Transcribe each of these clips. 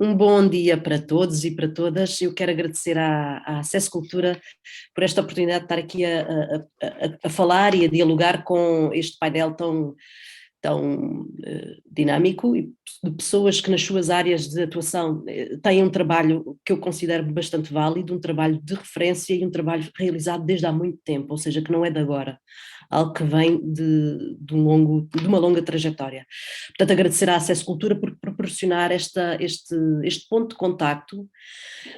Um bom dia para todos e para todas. Eu quero agradecer à Acesso Cultura por esta oportunidade de estar aqui a falar e a dialogar com este painel tão dinâmico e de pessoas que nas suas áreas de atuação têm um trabalho que eu considero bastante válido, um trabalho de referência e um trabalho realizado desde há muito tempo, ou seja, que não é de agora, algo que vem de uma longa trajetória. Portanto, agradecer à Acesso Cultura por proporcionar este ponto de contacto,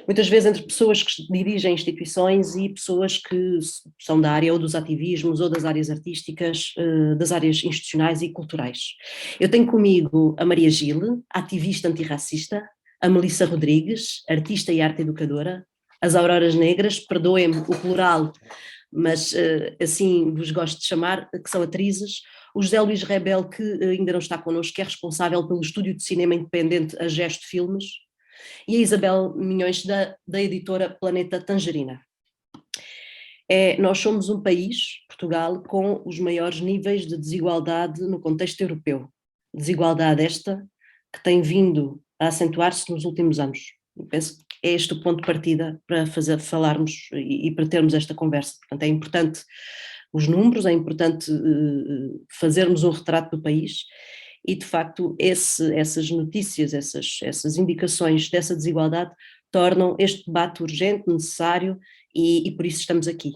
muitas vezes entre pessoas que dirigem instituições e pessoas que são da área ou dos ativismos ou das áreas artísticas, das áreas institucionais e culturais. Eu tenho comigo a Maria Gil, ativista antirracista, a Melissa Rodrigues, artista e arte educadora, as Auroras Negras, perdoem-me o plural, mas assim vos gosto de chamar, que são atrizes, o José Luís Rebel, que ainda não está connosco, que é responsável pelo estúdio de cinema independente A Gesto Filmes, e a Isabel Minhões, da editora Planeta Tangerina. Nós somos um país, Portugal, com os maiores níveis de desigualdade no contexto europeu. Desigualdade esta que tem vindo a acentuar-se nos últimos anos. Eu penso que é este o ponto de partida para falarmos e para termos esta conversa. Portanto, é importante os números, é importante fazermos um retrato do país e, de facto, essas notícias, essas indicações dessa desigualdade tornam este debate urgente, necessário e por isso estamos aqui.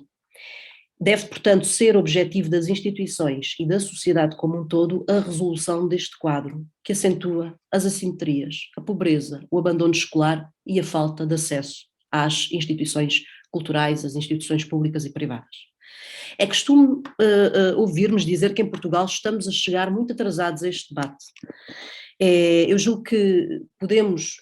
Deve, portanto, ser objetivo das instituições e da sociedade como um todo a resolução deste quadro, que acentua as assimetrias, a pobreza, o abandono escolar e a falta de acesso às instituições culturais, às instituições públicas e privadas. É costume ouvir-nos dizer que em Portugal estamos a chegar muito atrasados a este debate. Eu julgo que podemos,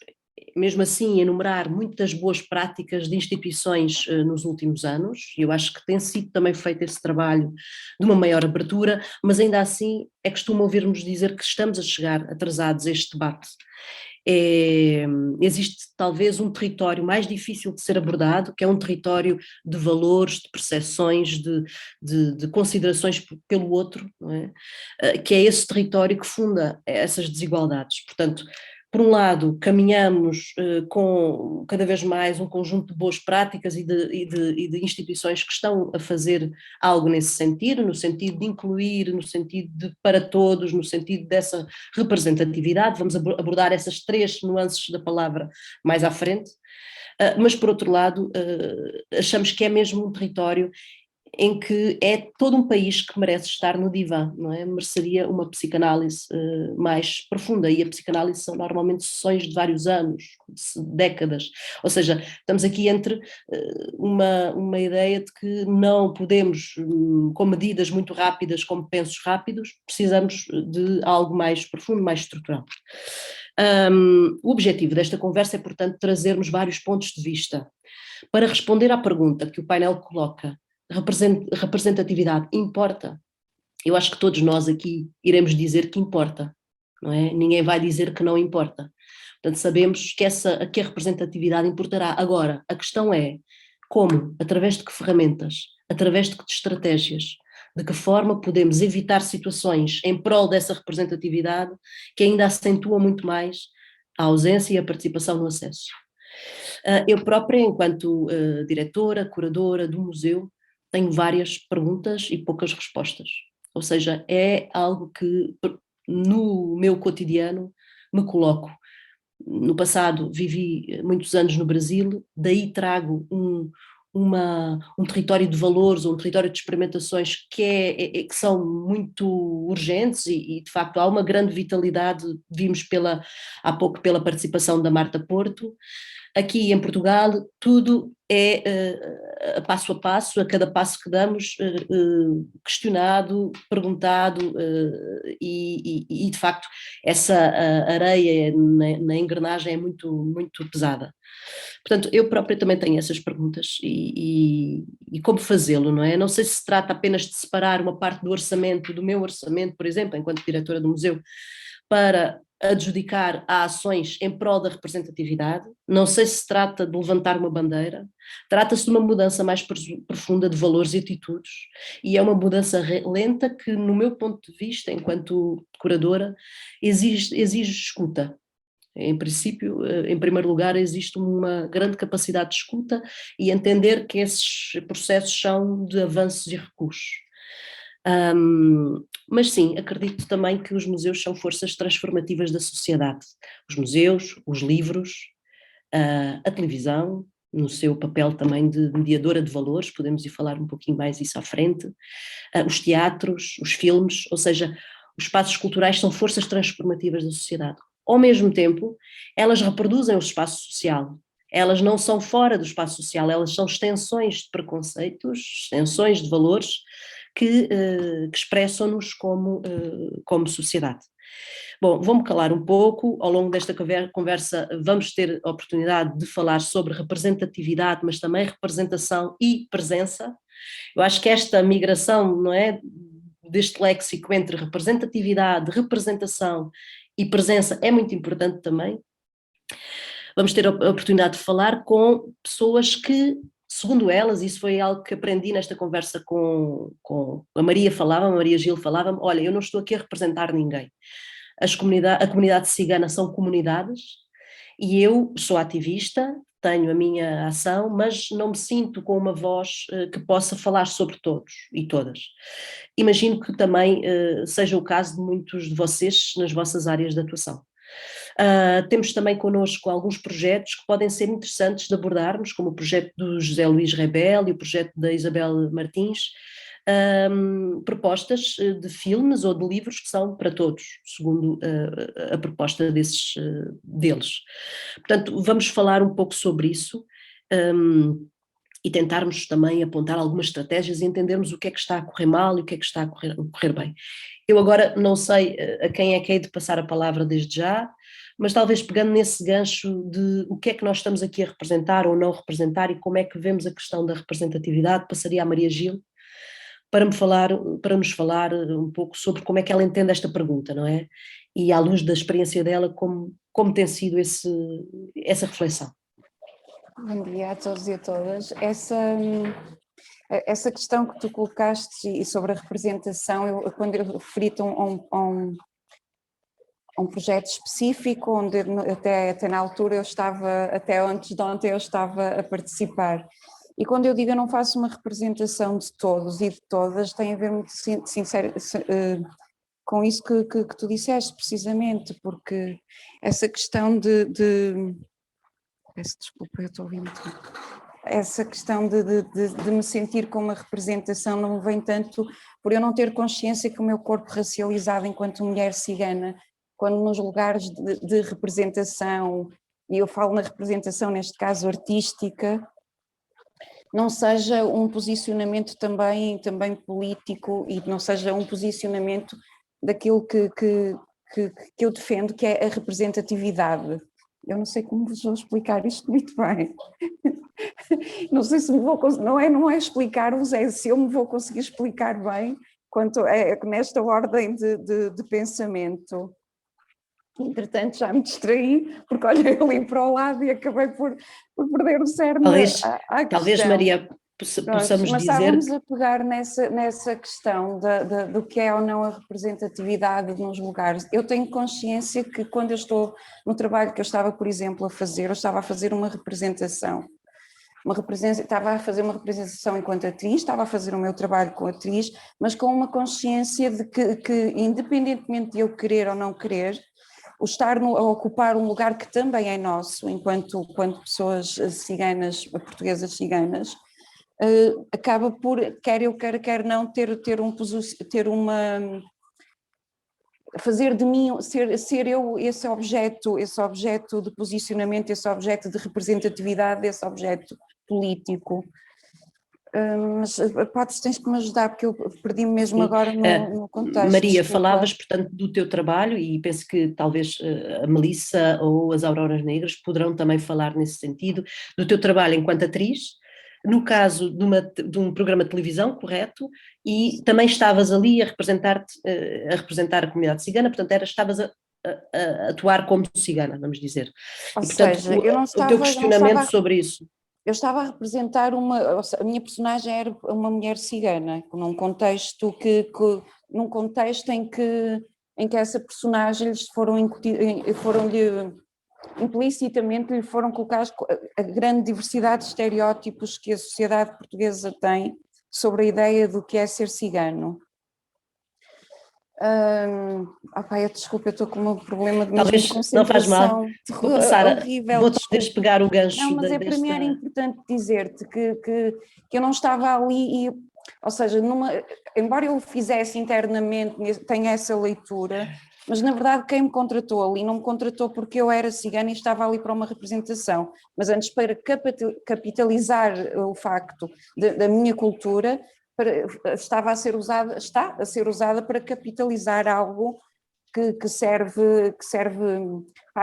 mesmo assim, enumerar muitas boas práticas de instituições nos últimos anos, e eu acho que tem sido também feito esse trabalho de uma maior abertura, mas ainda assim é costume ouvir-nos dizer que estamos a chegar atrasados a este debate. Existe talvez um território mais difícil de ser abordado, que é um território de valores, de percepções, de considerações pelo outro, não é? Que é esse território que funda essas desigualdades. Portanto, por um lado, caminhamos com cada vez mais um conjunto de boas práticas e de instituições que estão a fazer algo nesse sentido, no sentido de incluir, no sentido de para todos, no sentido dessa representatividade. Vamos abordar essas três nuances da palavra mais à frente. Mas, por outro lado, achamos que é mesmo um território em que é todo um país que merece estar no divã, não é? Mereceria uma psicanálise mais profunda, e a psicanálise são normalmente sessões de vários anos, décadas, ou seja, estamos aqui entre uma ideia de que não podemos, com medidas muito rápidas, como pensos rápidos, precisamos de algo mais profundo, mais estrutural. O objetivo desta conversa é, portanto, trazermos vários pontos de vista para responder à pergunta que o painel coloca: representatividade importa? Eu acho que todos nós aqui iremos dizer que importa, não é? Ninguém vai dizer que não importa. Portanto, sabemos que a representatividade importará. Agora, a questão é como, através de que ferramentas, através de que estratégias, de que forma podemos evitar situações em prol dessa representatividade que ainda acentuam muito mais a ausência e a participação no acesso. Eu própria, enquanto diretora, curadora do museu, tenho várias perguntas e poucas respostas. Ou seja, é algo que no meu cotidiano me coloco. No passado vivi muitos anos no Brasil, daí trago um território de valores, um território de experimentações que são muito urgentes e de facto há uma grande vitalidade, vimos há pouco pela participação da Marta Porto. Aqui em Portugal tudo é passo a passo, a cada passo que damos, questionado, perguntado e de facto essa areia na engrenagem é muito, muito pesada. Portanto, eu própria também tenho essas perguntas e como fazê-lo, não é? Não sei se trata apenas de separar uma parte do orçamento, do meu orçamento, por exemplo, enquanto diretora do museu, para adjudicar a ações em prol da representatividade. Não sei se trata de levantar uma bandeira, trata-se de uma mudança mais profunda de valores e atitudes, e é uma mudança lenta que, no meu ponto de vista, enquanto curadora, exige escuta. Em princípio, em primeiro lugar, existe uma grande capacidade de escuta e entender que esses processos são de avanços e recuos. Mas sim, acredito também que os museus são forças transformativas da sociedade. Os museus, os livros, a televisão, no seu papel também de mediadora de valores, podemos ir falar um pouquinho mais isso à frente, os teatros, os filmes, ou seja, os espaços culturais são forças transformativas da sociedade. Ao mesmo tempo, elas reproduzem o espaço social. Elas não são fora do espaço social, elas são extensões de preconceitos, extensões de valores que expressam-nos como sociedade. Bom, vou-me calar um pouco, ao longo desta conversa vamos ter a oportunidade de falar sobre representatividade, mas também representação e presença. Eu acho que esta migração, não é, deste léxico entre representatividade, representação e presença é muito importante também. Vamos ter a oportunidade de falar com pessoas que, segundo elas, isso foi algo que aprendi nesta conversa com a Maria falava, a Maria Gil falava-me, olha, eu não estou aqui a representar ninguém. A comunidade cigana são comunidades e eu sou ativista, tenho a minha ação, mas não me sinto com uma voz que possa falar sobre todos e todas. Imagino que também seja o caso de muitos de vocês nas vossas áreas de atuação. Temos também connosco alguns projetos que podem ser interessantes de abordarmos, como o projeto do José Luís Rebelo e o projeto da Isabel Martins, propostas de filmes ou de livros que são para todos, segundo a proposta deles. Portanto, vamos falar um pouco sobre isso e tentarmos também apontar algumas estratégias e entendermos o que é que está a correr mal e o que é que está a correr bem. Eu agora não sei a quem é que hei de passar a palavra desde já, mas talvez pegando nesse gancho de o que é que nós estamos aqui a representar ou não representar e como é que vemos a questão da representatividade, passaria à Maria Gil para nos falar um pouco sobre como é que ela entende esta pergunta, não é? E à luz da experiência dela, como tem sido essa reflexão. Bom dia a todos e a todas. Essa questão que tu colocaste e sobre a representação, quando eu referi-te a um projeto específico, onde até na altura eu estava, até antes de ontem eu estava a participar. E quando eu digo eu não faço uma representação de todos e de todas, tem a ver muito sincero, com isso que tu disseste, precisamente, porque essa questão peço desculpa, eu estou a ouvir muito bem. Essa questão de me sentir com uma representação não vem tanto por eu não ter consciência que o meu corpo racializado enquanto mulher cigana, quando nos lugares de representação, e eu falo na representação neste caso artística, não seja um posicionamento também político e não seja um posicionamento daquilo que eu defendo, que é a representatividade. Eu não sei como vos vou explicar isto muito bem. Não sei se me vou conseguir, não é explicar-vos, é se eu me vou conseguir explicar bem quanto nesta ordem de pensamento. Entretanto já me distraí, porque olhei ali para o lado e acabei por perder o cerne à talvez questão. Maria, possamos Mas dizer... estávamos a pegar nessa questão do que é ou não a representatividade nos lugares. Eu tenho consciência que quando eu estou no trabalho que eu estava, por exemplo, a fazer, eu estava a fazer uma representação. Estava a fazer uma representação enquanto atriz, estava a fazer o meu trabalho como atriz, mas com uma consciência de que independentemente de eu querer ou não querer, o estar a ocupar um lugar que também é nosso, enquanto pessoas ciganas, portuguesas ciganas, acaba por, quer eu quer não, fazer de mim, ser eu esse objeto de posicionamento, esse objeto de representatividade, esse objeto político. Mas tens que me ajudar, porque eu perdi-me mesmo. Sim. Agora no contexto. Maria, falavas, portanto, do teu trabalho e penso que talvez a Melissa ou as Auroras Negras poderão também falar nesse sentido, do teu trabalho enquanto atriz, no caso de um programa de televisão, correto, e também estavas ali a representar a comunidade cigana, portanto estavas a atuar como cigana, vamos dizer. Ou seja, eu não estava, o teu questionamento sobre isso. Eu estava a representar a minha personagem era uma mulher cigana, num contexto num contexto em que essa personagem lhes foram-lhe implicitamente lhe foram colocados a grande diversidade de estereótipos que a sociedade portuguesa tem sobre a ideia do que é ser cigano. Desculpa, eu estou com um problema de Talvez não faz mal. Sara, horrível. vou-te despegar o gancho. Não, mas para mim era importante dizer-te que eu não estava ali, ou seja, embora eu o fizesse internamente, tenha essa leitura, mas na verdade quem me contratou ali não me contratou porque eu era cigana e estava ali para uma representação, mas antes para capitalizar o facto da minha cultura, está a ser usada para capitalizar algo que serve,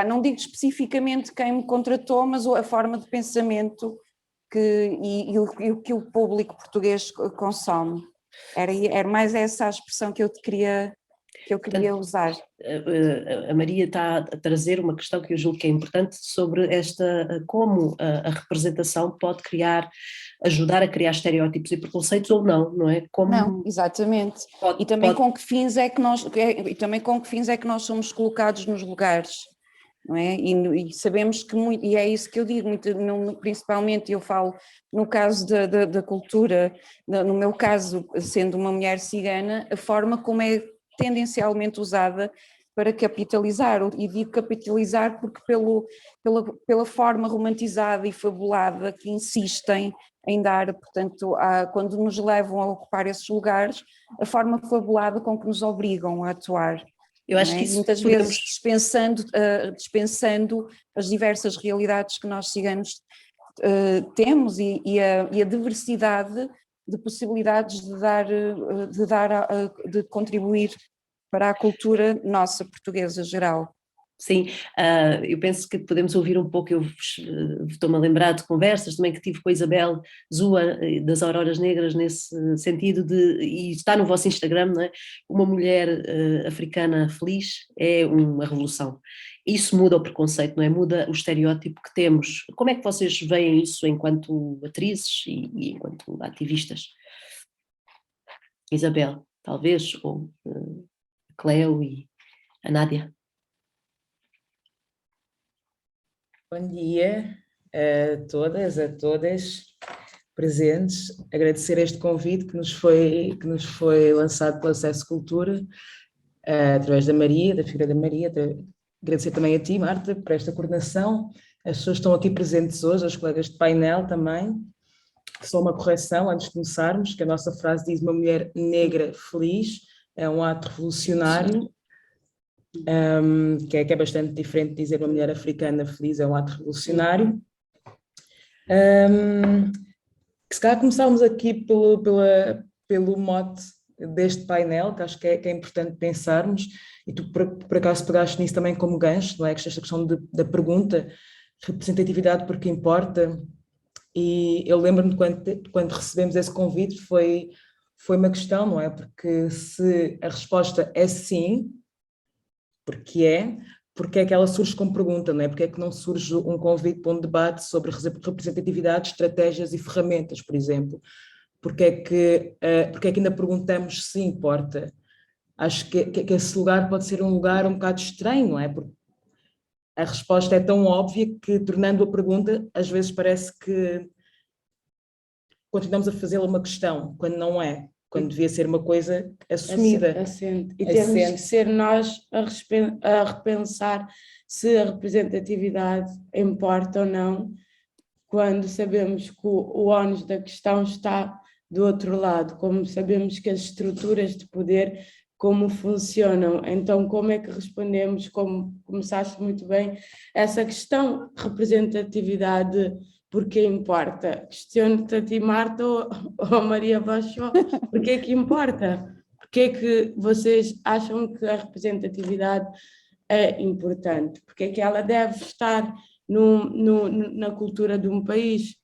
não digo especificamente quem me contratou, mas a forma de pensamento e o que o público português consome. Era mais essa a expressão que eu queria usar. A Maria está a trazer uma questão que eu julgo que é importante sobre como a representação pode ajudar a criar estereótipos e preconceitos ou não, não é? Não, exatamente. E também com que fins é que nós somos colocados nos lugares, não é? E sabemos que e é isso que eu digo, principalmente eu falo no caso da cultura, no meu caso, sendo uma mulher cigana, a forma como é tendencialmente usada para capitalizar, e digo capitalizar porque pela forma romantizada e fabulada que insistem em dar, portanto, quando nos levam a ocupar esses lugares, a forma fabulada com que nos obrigam a atuar. Eu acho que isso muitas vezes dispensando as diversas realidades que nós ciganos temos e a diversidade de possibilidades de contribuir para a cultura nossa portuguesa geral. Sim, eu penso que podemos ouvir um pouco, eu estou-me a lembrar de conversas também que tive com a Isabel Zua, das Auroras Negras, nesse sentido e está no vosso Instagram, não é? Uma mulher africana feliz é uma revolução. Isso muda o preconceito, não é? Muda o estereótipo que temos. Como é que vocês veem isso enquanto atrizes e enquanto ativistas? Isabel, talvez, ou Cleo e a Nádia. Bom dia a todas, a todas presentes. Agradecer este convite que nos foi lançado pela Acesso Cultura, através da Maria, da figura da Maria. Agradecer também a ti, Marta, por esta coordenação. As pessoas que estão aqui presentes hoje, os colegas de painel também. Só uma correção antes de começarmos, que a nossa frase diz uma mulher negra feliz, é um ato revolucionário. Que é bastante diferente de dizer uma mulher africana feliz, é um ato revolucionário. Que se calhar começámos aqui pelo mote deste painel, que acho que é importante pensarmos, e tu por acaso pegaste nisso também como gancho, não é? Que esta questão da pergunta, representatividade porque importa, e eu lembro-me quando recebemos esse convite, foi uma questão, não é? Porque se a resposta é sim, porque é que ela surge como pergunta, não é? Porque é que não surge um convite para um debate sobre representatividade, estratégias e ferramentas, por exemplo? Porque é que ainda perguntamos se importa? Acho que esse lugar pode ser um lugar um bocado estranho, não é? Porque a resposta é tão óbvia que, tornando a pergunta, às vezes parece que continuamos a fazê-la uma questão, quando não é. Quando devia ser uma coisa assumida. E temos que ser nós a repensar se a representatividade importa ou não, quando sabemos que o ónus da questão está do outro lado, como sabemos que as estruturas de poder, como funcionam. Então, como é que respondemos, como começaste muito bem, essa questão de representatividade, porque importa? Questiono-te a ti, Marta, ou Maria Bachó, porque é que importa? Porque é que vocês acham que a representatividade é importante? Porque é que ela deve estar na cultura de um país?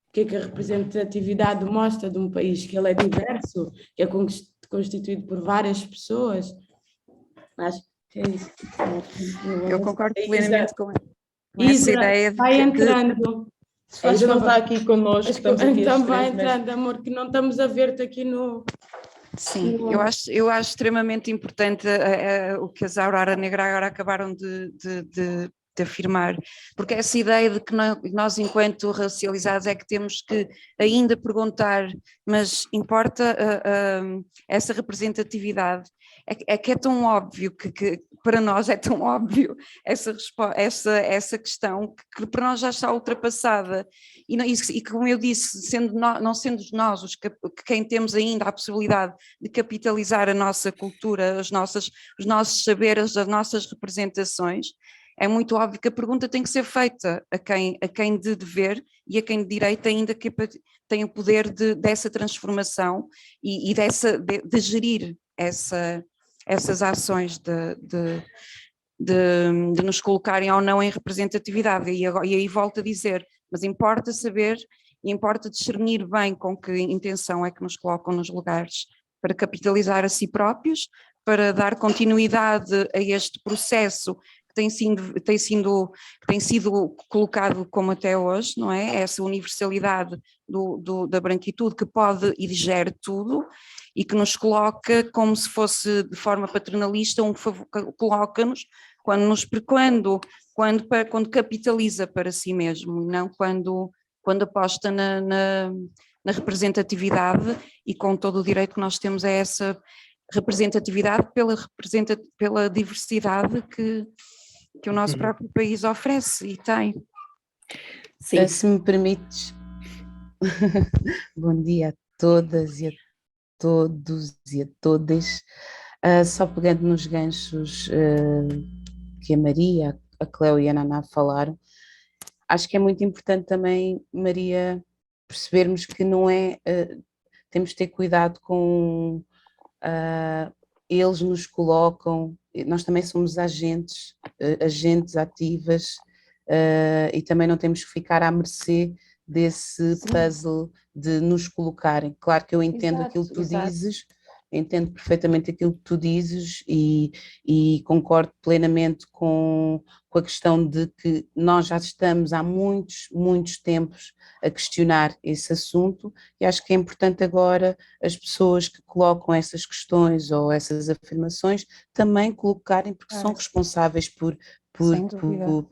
Porque é que a representatividade mostra de um país que ele é diverso, que é constituído por várias pessoas? Acho que é isso. Eu concordo plenamente com essa ideia. Vai entrando. A Isa não está aqui connosco. Então vai entrando, amor, que não estamos a ver-te aqui no... Sim, eu acho extremamente importante o que as Aurora Negra agora acabaram de de afirmar, porque essa ideia de que nós enquanto racializados é que temos que ainda perguntar, mas importa essa representatividade, é que é tão óbvio que para nós é tão óbvio essa questão que para nós já está ultrapassada e como eu disse, não sendo nós quem temos ainda a possibilidade de capitalizar a nossa cultura, os nossos saberes, as nossas representações, é muito óbvio que a pergunta tem que ser feita a quem de dever e a quem de direito ainda que tem o poder dessa transformação e de gerir essas ações de nos colocarem ou não em representatividade. E aí volto a dizer, mas importa saber e importa discernir bem com que intenção é que nos colocam nos lugares para capitalizar a si próprios, para dar continuidade a este processo que tem sido colocado como até hoje, não é? Essa universalidade da branquitude que pode e digere tudo e que nos coloca como se fosse de forma paternalista, coloca-nos quando capitaliza para si mesmo, não quando aposta na representatividade e com todo o direito que nós temos a essa representatividade pela diversidade que o nosso próprio país oferece e tem. Sim. Se me permites, bom dia a todas e a todos e a todas. Só pegando nos ganchos que a Maria, a Cléo e a Naná falaram, acho que é muito importante também, Maria, percebermos que não é, temos de ter cuidado com eles nos colocam, nós também somos agentes ativas, e também não temos que ficar à mercê desse puzzle de nos colocarem. Claro que eu entendo aquilo que tu dizes, entendo perfeitamente aquilo que tu dizes e concordo plenamente com a questão de que nós já estamos há muitos tempos a questionar esse assunto e acho que é importante agora as pessoas que colocam essas questões ou essas afirmações também colocarem, porque são responsáveis por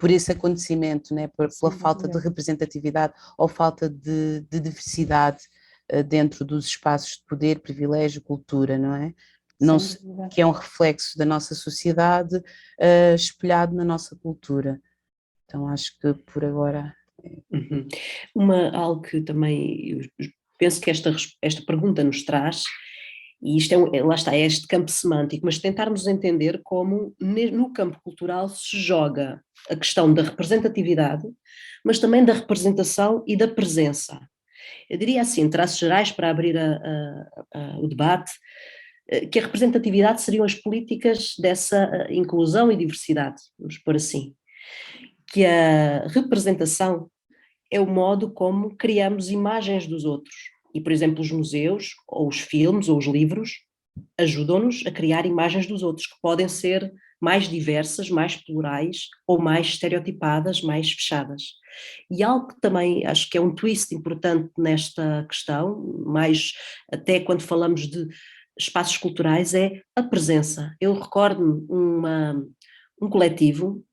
esse acontecimento, né? Pela falta de representatividade ou falta de diversidade dentro dos espaços de poder, privilégio, cultura, não é? Que é um reflexo da nossa sociedade espelhado na nossa cultura. Então acho que por agora... Algo que também eu penso que esta pergunta nos traz, e isto lá está, é este campo semântico, mas tentarmos entender como no campo cultural se joga a questão da representatividade, mas também da representação e da presença. Eu diria assim, em traços gerais, para abrir o debate, que a representatividade seriam as políticas dessa inclusão e diversidade, vamos pôr assim. Que a representação é o modo como criamos imagens dos outros. E, por exemplo, os museus, ou os filmes, ou os livros, ajudam-nos a criar imagens dos outros, que podem ser mais diversas, mais plurais, ou mais estereotipadas, mais fechadas. E algo que também acho que é um twist importante nesta questão, mais até quando falamos de espaços culturais, é a presença. Eu recordo-me um coletivo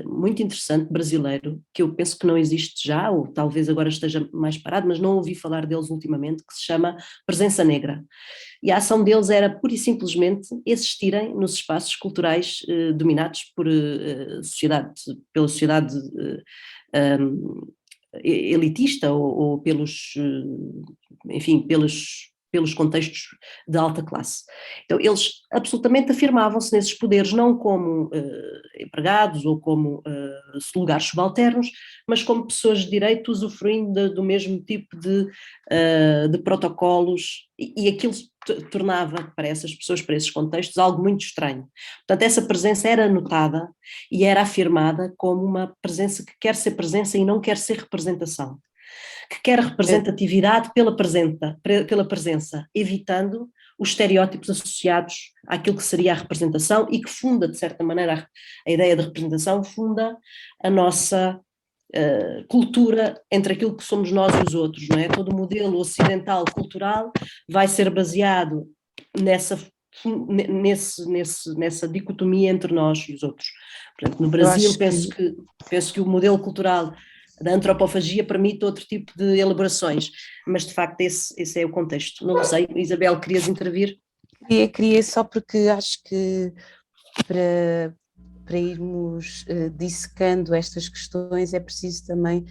muito interessante, brasileiro, que eu penso que não existe já, ou talvez agora esteja mais parado, mas não ouvi falar deles ultimamente, que se chama Presença Negra. E a ação deles era pura e simplesmente existirem nos espaços culturais dominados pela sociedade elitista ou pelos contextos de alta classe. Então, eles absolutamente afirmavam-se nesses poderes, não como empregados ou como lugares subalternos, mas como pessoas de direito usufruindo do mesmo tipo de protocolos, e aquilo tornava para essas pessoas, para esses contextos, algo muito estranho. Portanto, essa presença era notada e era afirmada como uma presença que quer ser presença e não quer ser representação, que quer representatividade pela presença, evitando os estereótipos associados àquilo que seria a representação e que funda, de certa maneira, a ideia de representação funda a nossa cultura entre aquilo que somos nós e os outros, não é? Todo o modelo ocidental cultural vai ser baseado nessa nessa dicotomia entre nós e os outros. Portanto, no Brasil penso que o modelo cultural da antropofagia permite outro tipo de elaborações, mas de facto esse é o contexto. Não sei, Isabel, querias intervir? Queria só porque acho que para irmos dissecando estas questões é preciso também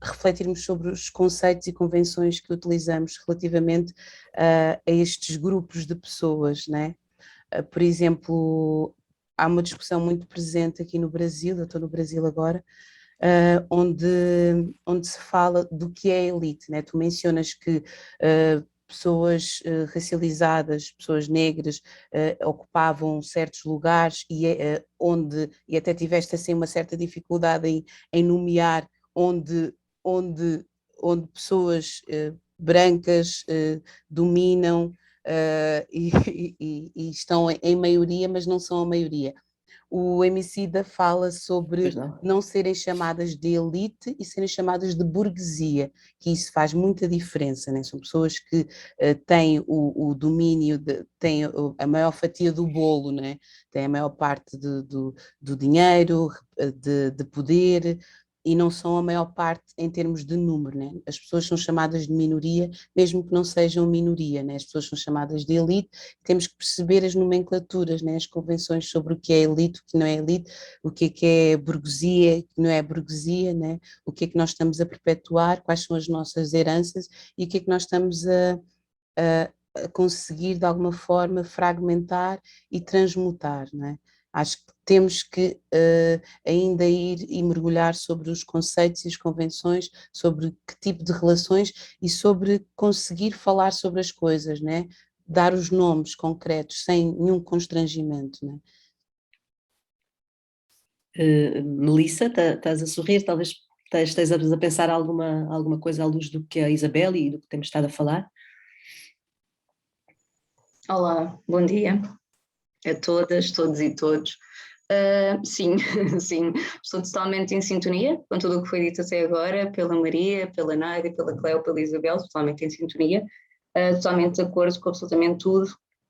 refletirmos sobre os conceitos e convenções que utilizamos relativamente a estes grupos de pessoas, né? Por exemplo, há uma discussão muito presente aqui no Brasil, eu estou no Brasil agora, onde se fala do que é elite, né? Tu mencionas que pessoas racializadas, pessoas negras ocupavam certos lugares e até tiveste assim uma certa dificuldade em nomear onde pessoas brancas dominam e estão em maioria, mas não são a maioria. O Emicida fala sobre não serem chamadas de elite e serem chamadas de burguesia, que isso faz muita diferença, né? São pessoas que têm o domínio, têm a maior fatia do bolo, né? Têm a maior parte do dinheiro, de poder, e não são a maior parte em termos de número, né? As pessoas são chamadas de minoria, mesmo que não sejam minoria, né? As pessoas são chamadas de elite, temos que perceber as nomenclaturas, né? As convenções sobre o que é elite, o que não é elite, o que é burguesia, o que não é burguesia, né? O que é que nós estamos a perpetuar, quais são as nossas heranças e o que é que nós estamos a conseguir de alguma forma fragmentar e transmutar, né? Acho que temos que ainda ir e mergulhar sobre os conceitos e as convenções, sobre que tipo de relações e sobre conseguir falar sobre as coisas, né? Dar os nomes concretos sem nenhum constrangimento, né? Melissa, estás a sorrir, talvez estejas a pensar alguma coisa à luz do que a Isabel e do que temos estado a falar? Olá, bom dia a todas, todos e todos. Sim, sim, estou totalmente em sintonia com tudo o que foi dito até agora, pela Maria, pela Nádia, pela Cleo, pela Isabel, totalmente em sintonia, totalmente de acordo com absolutamente tudo.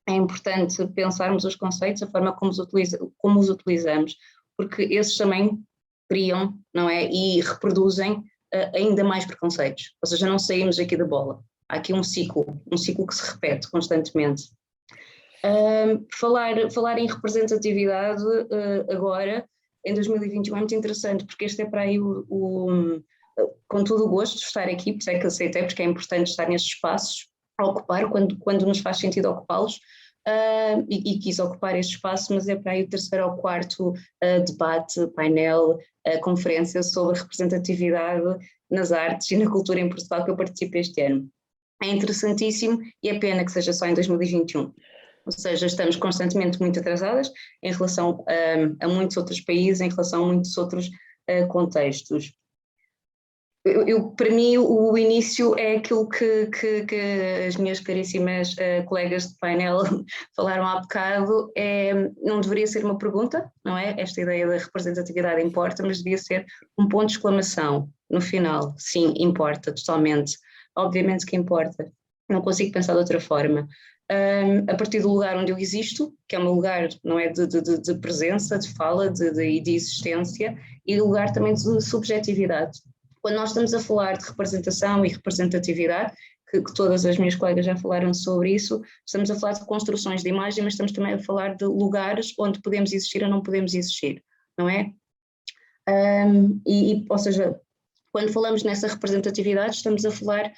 É importante pensarmos os conceitos, a forma como os utilizamos, porque esses também criam, não é, e reproduzem ainda mais preconceitos, ou seja, não saímos aqui da bola. Há aqui um ciclo que se repete constantemente. Falar em representatividade agora, em 2021, é muito interessante, porque este é para aí com todo o gosto de estar aqui, por isso é que aceitei, porque é importante estar nestes espaços, a ocupar, quando nos faz sentido ocupá-los, e quis ocupar este espaço, mas é para aí o terceiro ou quarto debate, painel, conferência sobre representatividade nas artes e na cultura em Portugal que eu participo este ano. É interessantíssimo e é pena que seja só em 2021. Ou seja, estamos constantemente muito atrasadas em relação a muitos outros países, em relação a muitos outros contextos. Para mim, o início é aquilo que as minhas caríssimas colegas de painel falaram há bocado, não deveria ser uma pergunta, não é? Esta ideia da representatividade importa, mas devia ser um ponto de exclamação no final. Sim, importa, totalmente. Obviamente que importa. Não consigo pensar de outra forma. A partir do lugar onde eu existo, que é um lugar, não é, de presença, de fala, de existência, e lugar também de subjetividade. Quando nós estamos a falar de representação e representatividade, que todas as minhas colegas já falaram sobre isso, estamos a falar de construções de imagem, mas estamos também a falar de lugares onde podemos existir ou não podemos existir, não é? Ou seja, quando falamos nessa representatividade, estamos a falar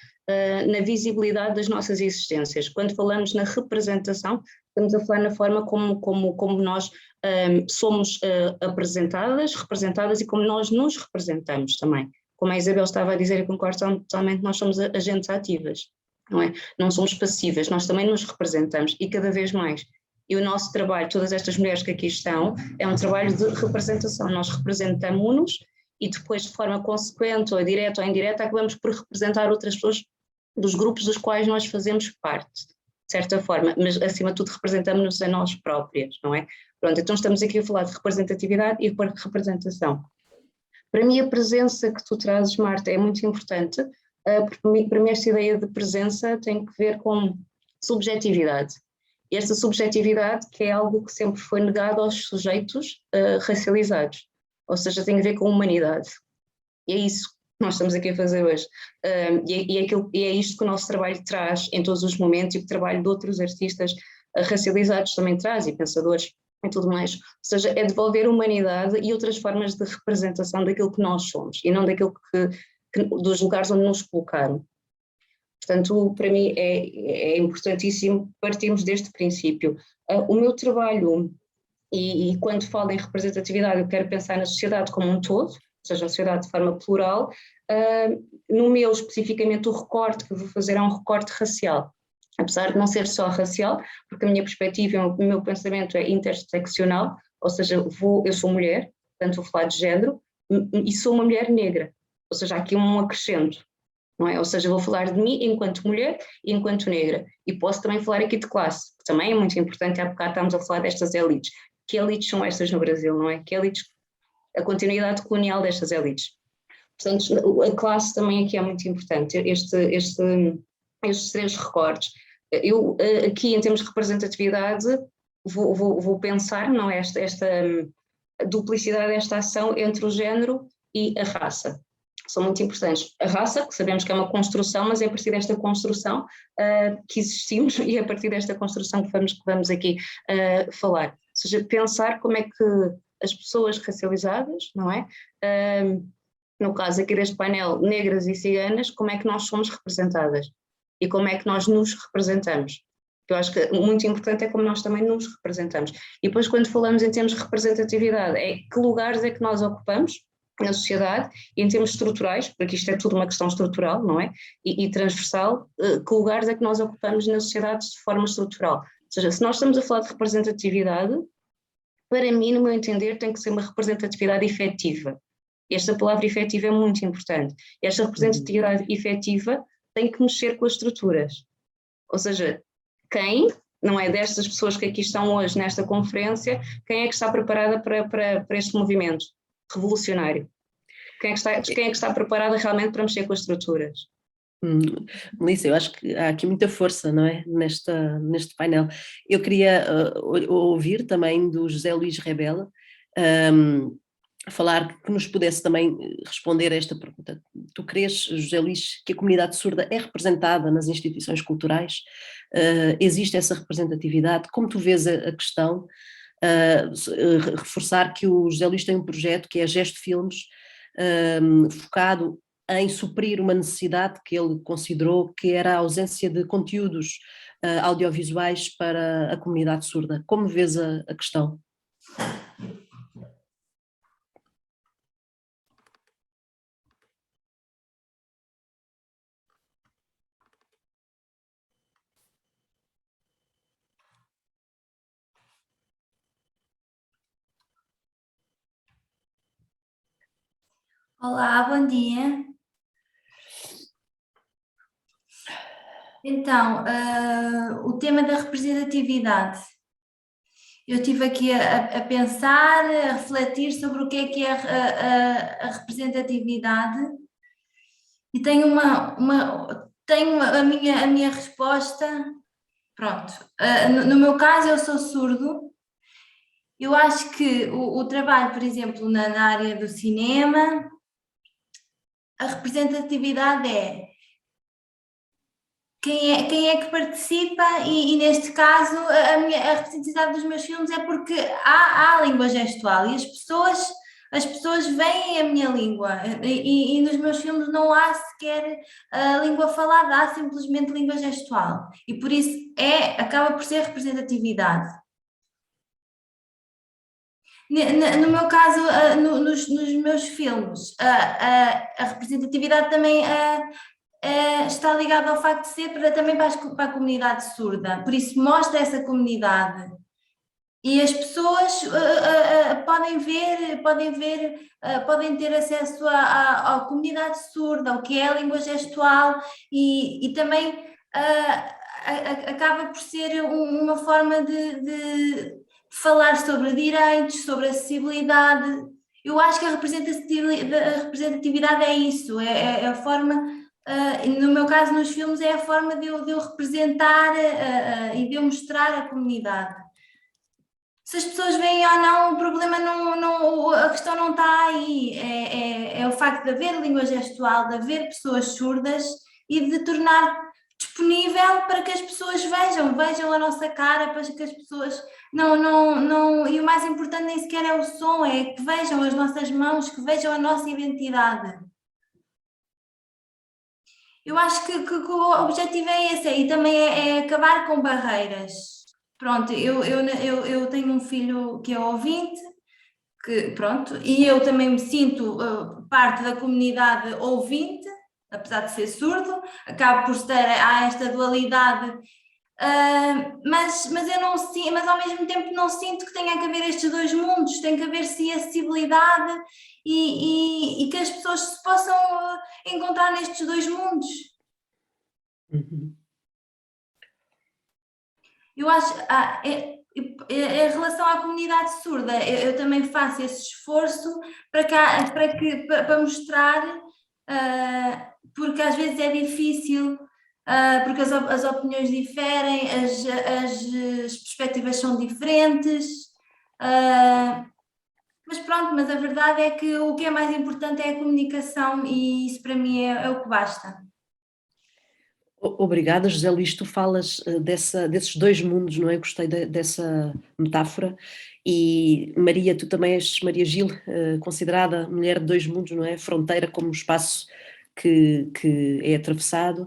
na visibilidade das nossas existências. Quando falamos na representação, estamos a falar na forma como nós somos representadas e como nós nos representamos também. Como a Isabel estava a dizer, e concordo totalmente, nós somos agentes ativas, não é? Não somos passivas, nós também nos representamos e cada vez mais. E o nosso trabalho, todas estas mulheres que aqui estão, é um trabalho de representação. Nós representamos-nos e depois, de forma consequente, ou direta ou indireta, acabamos por representar outras pessoas dos grupos dos quais nós fazemos parte, de certa forma, mas acima de tudo representamos-nos a nós próprias, não é? Pronto, então estamos aqui a falar de representatividade e de representação. Para mim a presença que tu trazes, Marta, é muito importante, porque para mim esta ideia de presença tem que ver com subjetividade. Esta subjetividade que é algo que sempre foi negado aos sujeitos racializados, ou seja, tem a ver com a humanidade. E é isso que nós estamos aqui a fazer hoje. E é isto que o nosso trabalho traz em todos os momentos e que o trabalho de outros artistas racializados também traz, e pensadores e tudo mais. Ou seja, é devolver a humanidade e outras formas de representação daquilo que nós somos e não daquilo dos lugares onde nos colocaram. Portanto, para mim é importantíssimo partirmos deste princípio. O meu trabalho, e quando falo em representatividade, eu quero pensar na sociedade como um todo, ou seja, na sociedade de forma plural. No meu, especificamente, o recorte que vou fazer é um recorte racial, apesar de não ser só racial, porque a minha perspectiva, o meu pensamento é interseccional, ou seja, eu sou mulher, portanto vou falar de género, e sou uma mulher negra, ou seja, há aqui um acrescento. Não é? Ou seja, vou falar de mim enquanto mulher e enquanto negra. E posso também falar aqui de classe, que também é muito importante, há bocado estamos a falar destas elites. Que elites são estas no Brasil, não é? Que elites, a continuidade colonial destas elites. Portanto, a classe também aqui é muito importante, estes três recortes. Eu aqui, em termos de representatividade, vou pensar, não é? Esta duplicidade desta ação entre o género e a raça. São muito importantes. A raça, que sabemos que é uma construção, mas é a partir desta construção que existimos e é a partir desta construção que vamos aqui falar. Ou seja, pensar como é que as pessoas racializadas, não é? No caso aqui deste painel, negras e ciganas, como é que nós somos representadas e como é que nós nos representamos. Eu acho que muito importante é como nós também nos representamos. E depois, quando falamos em termos de representatividade, é que lugares é que nós ocupamos na sociedade, e em termos estruturais, porque isto é tudo uma questão estrutural, não é? E transversal, que lugares é que nós ocupamos na sociedade de forma estrutural. Ou seja, se nós estamos a falar de representatividade, para mim, no meu entender, tem que ser uma representatividade efetiva. Esta palavra efetiva é muito importante. Esta representatividade efetiva tem que mexer com as estruturas. Ou seja, quem, não é destas pessoas que aqui estão hoje nesta conferência, quem é que está preparada para este movimento revolucionário? Quem é que está preparada realmente para mexer com as estruturas? Melissa, eu acho que há aqui muita força, não é? Neste painel. Eu queria ouvir também do José Luís Rebelo, falar, que nos pudesse também responder a esta pergunta. Tu crês, José Luís, que a comunidade surda é representada nas instituições culturais? Existe essa representatividade? Como tu vês a questão? Reforçar que o José Luís tem um projeto que é Gesto Filmes, focado em suprir uma necessidade que ele considerou que era a ausência de conteúdos audiovisuais para a comunidade surda. Como vês a questão? Olá, bom dia. Então, o tema da representatividade. Eu estive aqui a pensar, a refletir sobre o que é a representatividade e tenho tenho a minha resposta. Pronto, no meu caso eu sou surdo. Eu acho que o trabalho, por exemplo, na área do cinema, a representatividade é quem é que participa e neste caso a representatividade dos meus filmes é porque há língua gestual e as pessoas veem a minha língua e nos meus filmes não há sequer a língua falada, há simplesmente língua gestual e por isso acaba por ser representatividade. No meu caso, nos meus filmes, a representatividade também está ligada ao facto de ser também para a comunidade surda, por isso mostra essa comunidade. E as pessoas podem ter acesso à comunidade surda, ao que é a língua gestual e também acaba por ser uma forma de falar sobre direitos, sobre acessibilidade. Eu acho que a representatividade é isso, é a forma no meu caso nos filmes é a forma de eu representar e de eu mostrar a comunidade. Se as pessoas veem ou não, o problema a questão não está aí, é o facto de haver língua gestual, de haver pessoas surdas e de tornar disponível para que as pessoas vejam a nossa cara, para que as pessoas e o mais importante nem sequer é o som, é que vejam as nossas mãos, que vejam a nossa identidade. Eu acho que o objetivo é esse, e também é acabar com barreiras. Pronto, eu tenho um filho que é ouvinte, e eu também me sinto parte da comunidade ouvinte, apesar de ser surdo, acabo por há esta dualidade, mas ao mesmo tempo não sinto que tenha que haver estes dois mundos, tem que haver sim acessibilidade e que as pessoas se possam encontrar nestes dois mundos. Uhum. Eu acho, em relação à comunidade surda, eu também faço esse esforço para mostrar, porque às vezes é difícil, porque as opiniões diferem, as perspectivas são diferentes, mas pronto, mas a verdade é que o que é mais importante é a comunicação e isso para mim é o que basta. Obrigada, José Luís, tu falas desses dois mundos, não é? Gostei dessa metáfora. E Maria, tu também és, Maria Gil, considerada mulher de dois mundos, não é? Fronteira como espaço que é atravessado.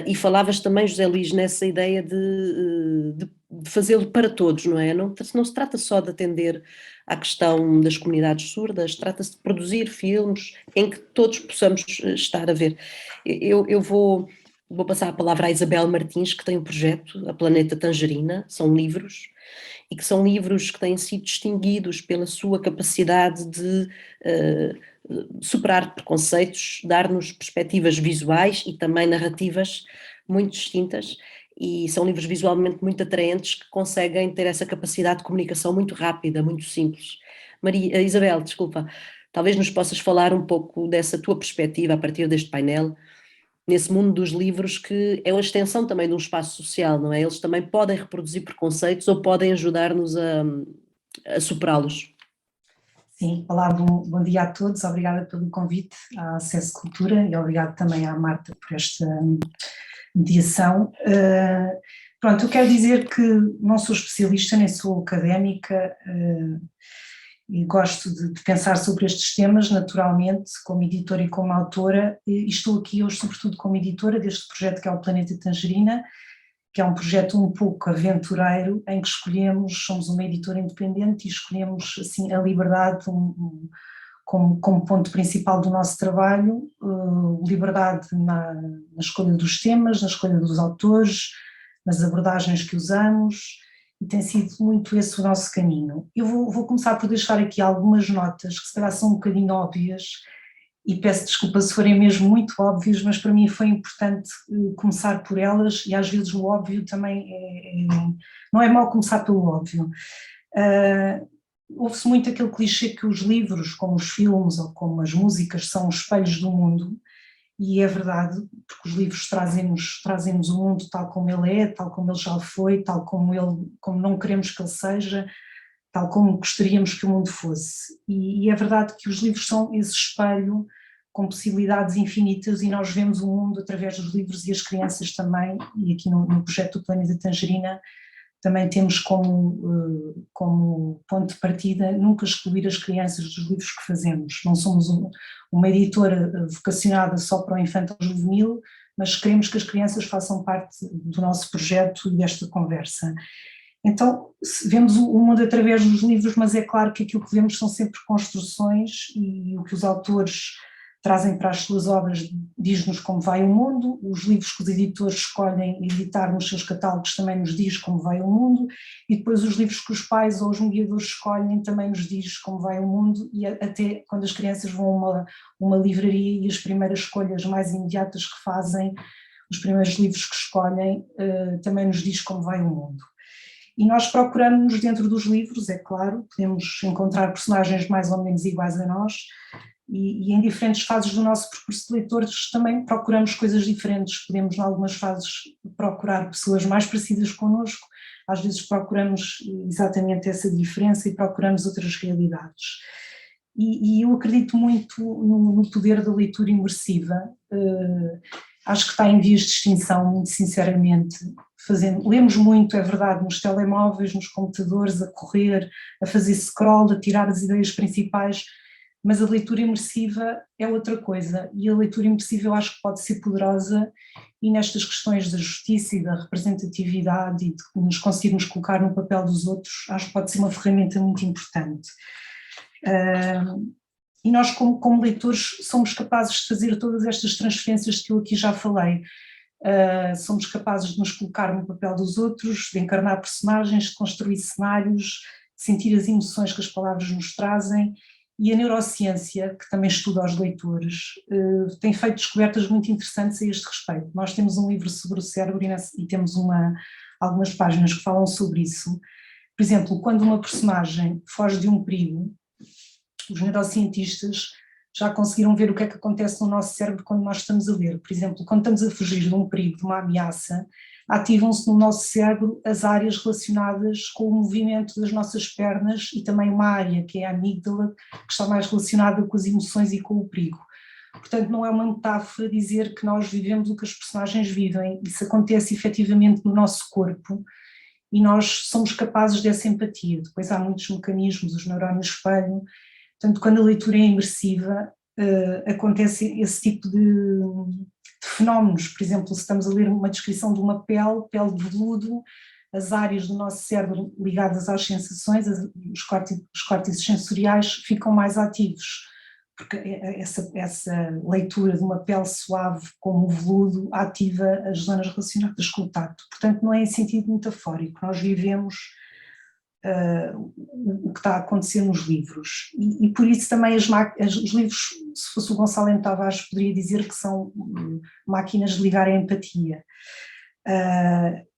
E falavas também, José Luís, nessa ideia de fazê-lo para todos, não é? Não se trata só de atender à questão das comunidades surdas, trata-se de produzir filmes em que todos possamos estar a ver. Eu vou passar a palavra à Isabel Martins, que tem um projeto, a Planeta Tangerina, são livros, e que são livros que têm sido distinguidos pela sua capacidade de superar preconceitos, dar-nos perspectivas visuais e também narrativas muito distintas, e são livros visualmente muito atraentes que conseguem ter essa capacidade de comunicação muito rápida, muito simples. Isabel, desculpa, talvez nos possas falar um pouco dessa tua perspectiva a partir deste painel, nesse mundo dos livros que é uma extensão também de um espaço social, não é? Eles também podem reproduzir preconceitos ou podem ajudar-nos a superá-los. Sim, olá, bom dia a todos, obrigada pelo convite à Acesso Cultura e obrigado também à Marta por esta mediação. Pronto, eu quero dizer que não sou especialista nem sou académica e gosto de pensar sobre estes temas naturalmente como editora e como autora, e estou aqui hoje sobretudo como editora deste projeto que é o Planeta Tangerina, que é um projeto um pouco aventureiro em que somos uma editora independente e escolhemos assim a liberdade como ponto principal do nosso trabalho, liberdade na escolha dos temas, na escolha dos autores, nas abordagens que usamos, e tem sido muito esse o nosso caminho. Eu vou começar por deixar aqui algumas notas que se calhar são um bocadinho óbvias, e peço desculpa se forem mesmo muito óbvias, mas para mim foi importante começar por elas, e às vezes o óbvio também não é mau começar pelo óbvio. Ouve-se muito aquele clichê que os livros, como os filmes ou como as músicas, são espelhos do mundo, e é verdade, porque os livros trazem-nos o mundo tal como ele é, tal como ele já foi, tal como não queremos que ele seja, tal como gostaríamos que o mundo fosse. E é verdade que os livros são esse espelho com possibilidades infinitas e nós vemos o mundo através dos livros e as crianças também, e aqui no projeto do Planeta Tangerina também temos como ponto de partida nunca excluir as crianças dos livros que fazemos. Não somos uma editora vocacionada só para o infanto-juvenil, mas queremos que as crianças façam parte do nosso projeto e desta conversa. Então, vemos o mundo através dos livros, mas é claro que aquilo que vemos são sempre construções e o que os autores trazem para as suas obras diz-nos como vai o mundo, os livros que os editores escolhem editar nos seus catálogos também nos diz como vai o mundo, e depois os livros que os pais ou os mediadores escolhem também nos diz como vai o mundo, e até quando as crianças vão a uma livraria e as primeiras escolhas mais imediatas que fazem, os primeiros livros que escolhem também nos diz como vai o mundo. E nós procuramos dentro dos livros, é claro, podemos encontrar personagens mais ou menos iguais a nós, E em diferentes fases do nosso percurso de leitores também procuramos coisas diferentes. Podemos, em algumas fases, procurar pessoas mais parecidas connosco, às vezes procuramos exatamente essa diferença e procuramos outras realidades. E eu acredito muito no poder da leitura imersiva, acho que está em vias de extinção, muito sinceramente. Lemos muito, é verdade, nos telemóveis, nos computadores, a correr, a fazer scroll, a tirar as ideias principais, mas a leitura imersiva é outra coisa, e a leitura imersiva eu acho que pode ser poderosa, e nestas questões da justiça e da representatividade e de nos conseguirmos colocar no papel dos outros, acho que pode ser uma ferramenta muito importante. E nós como leitores somos capazes de fazer todas estas transferências que eu aqui já falei, somos capazes de nos colocar no papel dos outros, de encarnar personagens, de construir cenários, de sentir as emoções que as palavras nos trazem. E a neurociência, que também estuda os leitores, tem feito descobertas muito interessantes a este respeito. Nós temos um livro sobre o cérebro e temos algumas páginas que falam sobre isso. Por exemplo, quando uma personagem foge de um perigo, os neurocientistas já conseguiram ver o que é que acontece no nosso cérebro quando nós estamos a ler. Por exemplo, quando estamos a fugir de um perigo, de uma ameaça, ativam-se no nosso cérebro as áreas relacionadas com o movimento das nossas pernas e também uma área, que é a amígdala, que está mais relacionada com as emoções e com o perigo. Portanto, não é uma metáfora dizer que nós vivemos o que as personagens vivem, isso acontece efetivamente no nosso corpo e nós somos capazes dessa empatia. Depois há muitos mecanismos, os neurónios espelho. Portanto, quando a leitura é imersiva, acontece esse tipo de fenómenos. Por exemplo, se estamos a ler uma descrição de uma pele de veludo, as áreas do nosso cérebro ligadas às sensações, os córtices sensoriais ficam mais ativos, porque essa leitura de uma pele suave como o veludo ativa as zonas relacionadas com o tato. Portanto, não é em sentido metafórico, nós vivemos o que está a acontecer nos livros, e por isso também os livros, se fosse o Gonçalo M. Tavares, poderia dizer que são máquinas de ligar a empatia.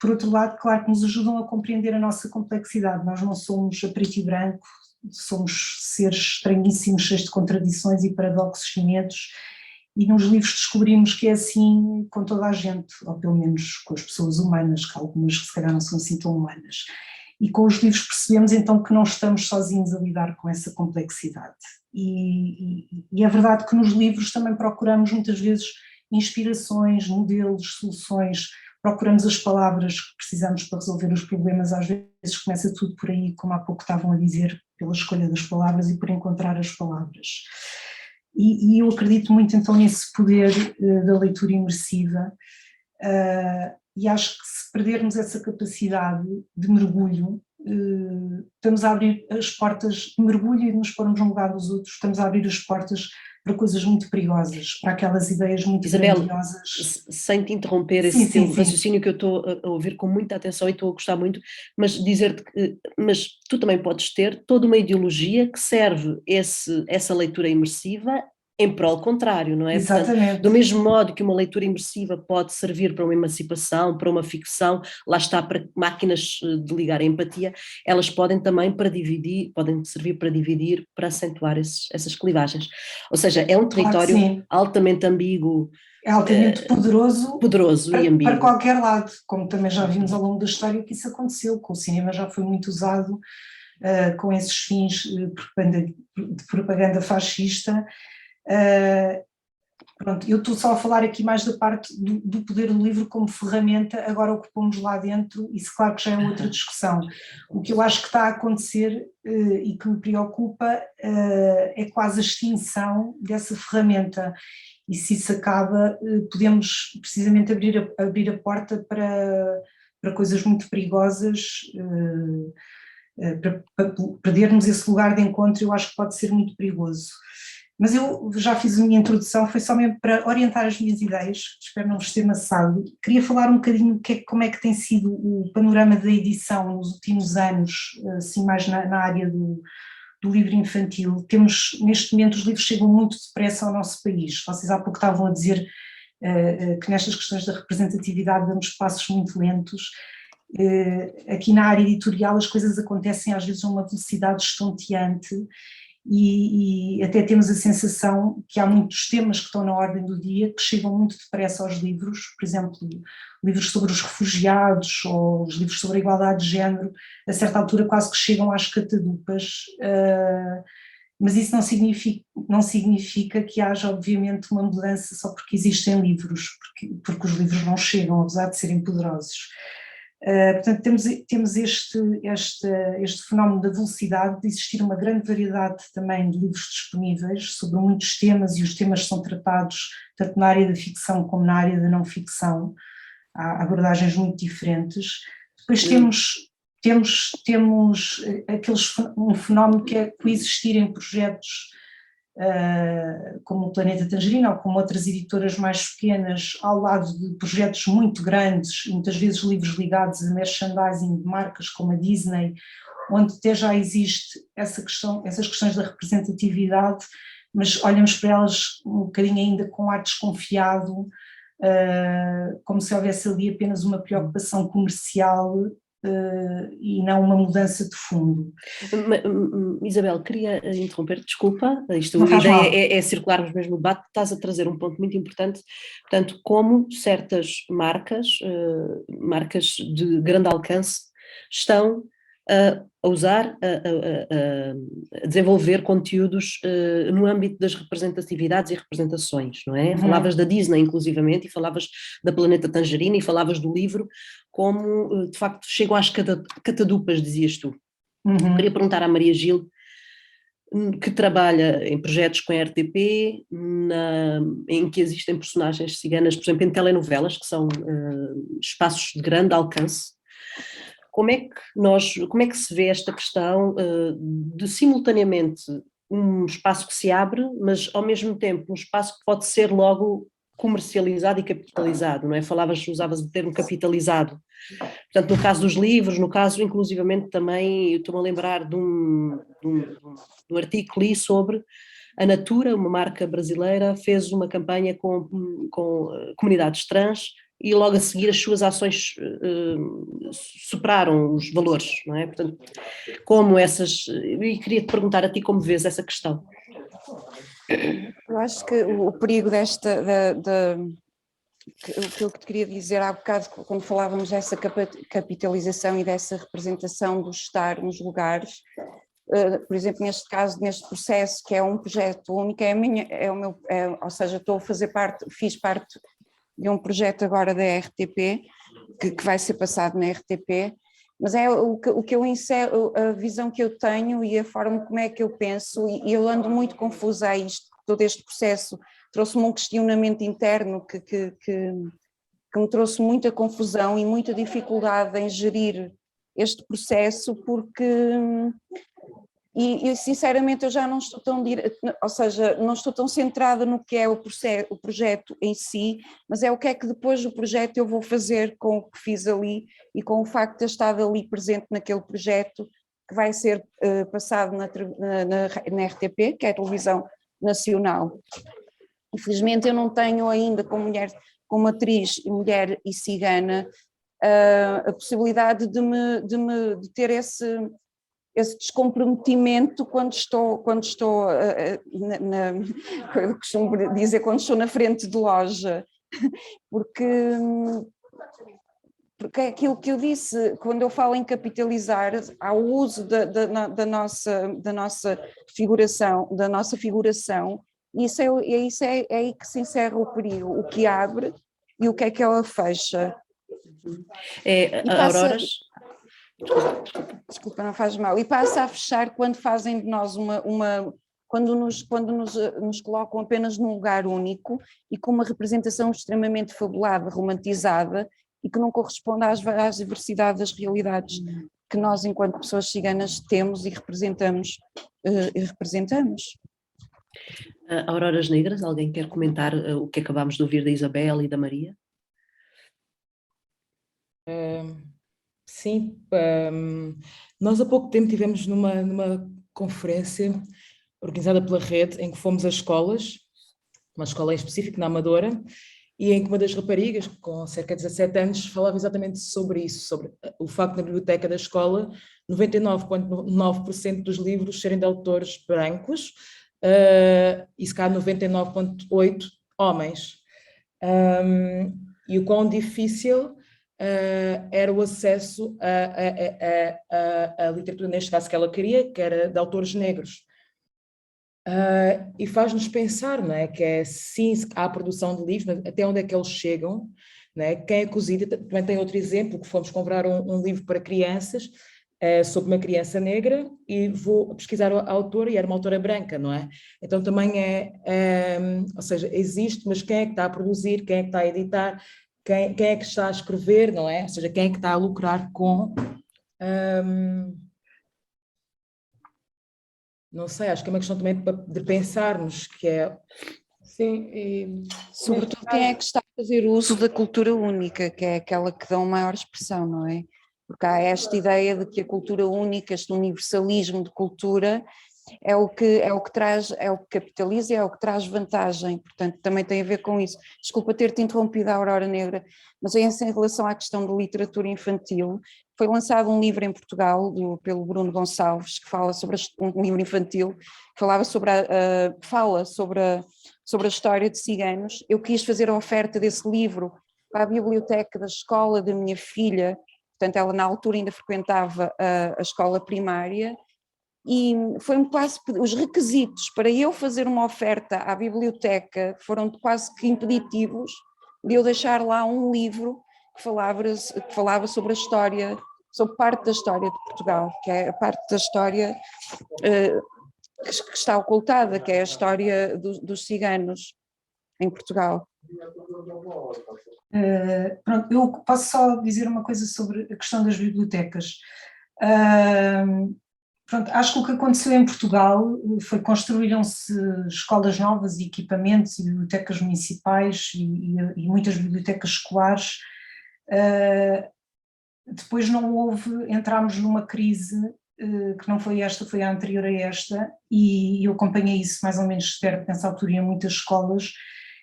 Por outro lado, claro que nos ajudam a compreender a nossa complexidade, nós não somos a preto e branco, somos seres estranhíssimos, cheios de contradições e paradoxos e medos, e nos livros descobrimos que é assim com toda a gente, ou pelo menos com as pessoas humanas, que algumas se calhar não são assim tão humanas. E com os livros percebemos então que não estamos sozinhos a lidar com essa complexidade. E é verdade que nos livros também procuramos muitas vezes inspirações, modelos, soluções, procuramos as palavras que precisamos para resolver os problemas, às vezes começa tudo por aí, como há pouco estavam a dizer, pela escolha das palavras e por encontrar as palavras. E eu acredito muito então nesse poder da leitura imersiva, e acho que se perdermos essa capacidade de mergulho, estamos a abrir as portas de mergulho e de nos pormos no lugar dos outros, estamos a abrir as portas para coisas muito perigosas, para aquelas ideias muito grandiosas. Sem te interromper esse teu raciocínio que eu estou a ouvir com muita atenção e estou a gostar muito, mas dizer-te que mas tu também podes ter toda uma ideologia que serve essa leitura imersiva em prol contrário, não é? Exatamente. Portanto, do mesmo modo que uma leitura imersiva pode servir para uma emancipação, para uma ficção, lá está, para máquinas de ligar a empatia, elas podem também podem servir para dividir, para acentuar essas clivagens. Ou seja, é um território altamente ambíguo. É altamente poderoso e ambíguo. Para qualquer lado, como também já vimos ao longo da história que isso aconteceu, que o cinema já foi muito usado com esses fins de propaganda fascista. Pronto, eu estou só a falar aqui mais da parte do poder do livro como ferramenta, agora ocupamos lá dentro, isso claro que já é outra discussão. O que eu acho que está a acontecer e que me preocupa é quase a extinção dessa ferramenta, e se isso acaba, podemos precisamente abrir a porta para coisas muito perigosas, para perdermos esse lugar de encontro. Eu acho que pode ser muito perigoso. Mas eu já fiz a minha introdução, foi só mesmo para orientar as minhas ideias, espero não vos ter maçado. Queria falar um bocadinho como é que tem sido o panorama da edição nos últimos anos, assim mais na área do livro infantil. Temos, neste momento, os livros chegam muito depressa ao nosso país. Vocês há pouco estavam a dizer que nestas questões da representatividade damos passos muito lentos. Aqui na área editorial as coisas acontecem às vezes a uma velocidade estonteante, e até temos a sensação que há muitos temas que estão na ordem do dia que chegam muito depressa aos livros, por exemplo, livros sobre os refugiados ou os livros sobre a igualdade de género, a certa altura quase que chegam às catadupas, mas isso não significa que haja obviamente uma mudança só porque existem livros, porque os livros não chegam, apesar de serem poderosos. Portanto, temos este fenómeno da velocidade, de existir uma grande variedade também de livros disponíveis sobre muitos temas, e os temas são tratados tanto na área da ficção como na área da não ficção, há abordagens muito diferentes. Depois temos um fenómeno que é coexistir em projetos como o Planeta Tangerina ou como outras editoras mais pequenas, ao lado de projetos muito grandes, muitas vezes livros ligados a merchandising de marcas como a Disney, onde até já existe essas questões da representatividade, mas olhamos para elas um bocadinho ainda com ar desconfiado, como se houvesse ali apenas uma preocupação comercial e não uma mudança de fundo. Isabel, queria interromper, desculpa, a ideia é circularmos mesmo o debate, estás a trazer um ponto muito importante, portanto, como certas marcas de grande alcance estão a usar, a desenvolver conteúdos no âmbito das representatividades e representações, não é? Falavas da Disney inclusivamente, e falavas da Planeta Tangerina, e falavas do livro, como de facto chegam às catadupas, dizias tu. Queria perguntar à Maria Gil, que trabalha em projetos com a RTP, em que existem personagens ciganas, por exemplo, em telenovelas, que são espaços de grande alcance. Como é que se vê esta questão de simultaneamente um espaço que se abre, mas ao mesmo tempo um espaço que pode ser logo comercializado e capitalizado, não é? Usavas o termo capitalizado. Portanto, no caso dos livros, no caso inclusivamente também, eu estou-me a lembrar de um artigo que li sobre a Natura, uma marca brasileira, fez uma campanha com comunidades trans, e logo a seguir as suas ações superaram os valores, não é? Portanto, como essas... E queria-te perguntar a ti como vês essa questão. Eu acho que o perigo o que eu te queria dizer há bocado, quando falávamos dessa capitalização e dessa representação do estar nos lugares, por exemplo, neste caso, neste processo, que é um projeto único, ou seja, fiz parte de um projeto agora da RTP, que vai ser passado na RTP, mas é o que eu encerro, a visão que eu tenho e a forma como é que eu penso, e eu ando muito confusa a isto, todo este processo trouxe-me um questionamento interno que me trouxe muita confusão e muita dificuldade em gerir este processo, porque... E sinceramente eu já não estou não estou tão centrada no que é o projeto em si, mas é o que é que depois do projeto eu vou fazer com o que fiz ali e com o facto de ter estado ali presente naquele projeto que vai ser passado na RTP, que é a televisão nacional. Infelizmente eu não tenho ainda, como atriz e mulher e cigana, a possibilidade de ter esse descomprometimento quando estou eu costumo dizer, quando estou na frente de loja, porque é aquilo que eu disse, quando eu falo em capitalizar, há o uso da nossa figuração, e isso é aí que se encerra o perigo, o que abre e o que é que ela fecha. Auroras? Desculpa, não faz mal. E passa a fechar quando fazem de nós quando nos colocam apenas num lugar único e com uma representação extremamente fabulada, romantizada, e que não corresponde às diversidades das realidades que nós, enquanto pessoas ciganas, temos e representamos. Auroras Negras, alguém quer comentar o que acabámos de ouvir da Isabel e da Maria? Sim, nós há pouco tempo tivemos numa conferência organizada pela rede, em que fomos às escolas, uma escola em específico na Amadora, e em que uma das raparigas, com cerca de 17 anos, falava exatamente sobre isso, sobre o facto na biblioteca da escola 99,9% dos livros serem de autores brancos, e se calhar 99,8% homens. E o quão difícil era o acesso à literatura, neste caso que ela queria, que era de autores negros. E faz-nos pensar, não é? Que é sim, há a produção de livros, mas até onde é que eles chegam, não é? Quem é cozido? Também tem outro exemplo, que fomos comprar um livro para crianças, sobre uma criança negra, e vou pesquisar a autora, e era uma autora branca, não é? Então também ou seja, existe, mas quem é que está a produzir, quem é que está a editar, quem é que está a escrever, não é? Ou seja, quem é que está a lucrar com... não sei, acho que é uma questão também de pensarmos, que é... Sim, e Sobretudo quem é que está a fazer uso da cultura única, que é aquela que dá uma maior expressão, não é? Porque há esta ideia de que a cultura única, este universalismo de cultura, é o que traz, é o que capitaliza, é o que traz vantagem, portanto também tem a ver com isso. Desculpa ter-te interrompido, Aurora Negra, mas em relação à questão da literatura infantil, foi lançado um livro em Portugal, pelo Bruno Gonçalves, que fala sobre um livro infantil, que falava sobre a história de ciganos. Eu quis fazer a oferta desse livro para a biblioteca da escola da minha filha, portanto ela na altura ainda frequentava a escola primária, e foi-me quase, os requisitos para eu fazer uma oferta à biblioteca foram quase que impeditivos de eu deixar lá um livro que falava sobre a história, sobre parte da história de Portugal, que é a parte da história que está ocultada, que é a história dos ciganos em Portugal. Pronto, eu posso só dizer uma coisa sobre a questão das bibliotecas. Pronto, acho que o que aconteceu em Portugal foi construíram-se escolas novas e equipamentos e bibliotecas municipais e muitas bibliotecas escolares. Depois não houve, entramos numa crise que não foi esta, foi a anterior a esta, e eu acompanhei isso mais ou menos perto nessa altura em muitas escolas.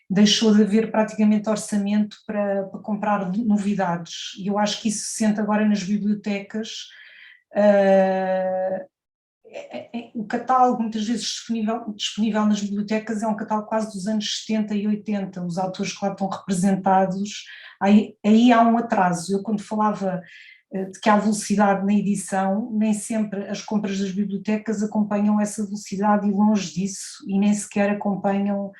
Deixou de haver praticamente orçamento para comprar novidades, e eu acho que isso se sente agora nas bibliotecas. O catálogo muitas vezes disponível nas bibliotecas é um catálogo quase dos anos 70 e 80, os autores que lá estão representados, aí há um atraso. Eu quando falava de que há velocidade na edição, nem sempre as compras das bibliotecas acompanham essa velocidade, e longe disso, e nem sequer acompanham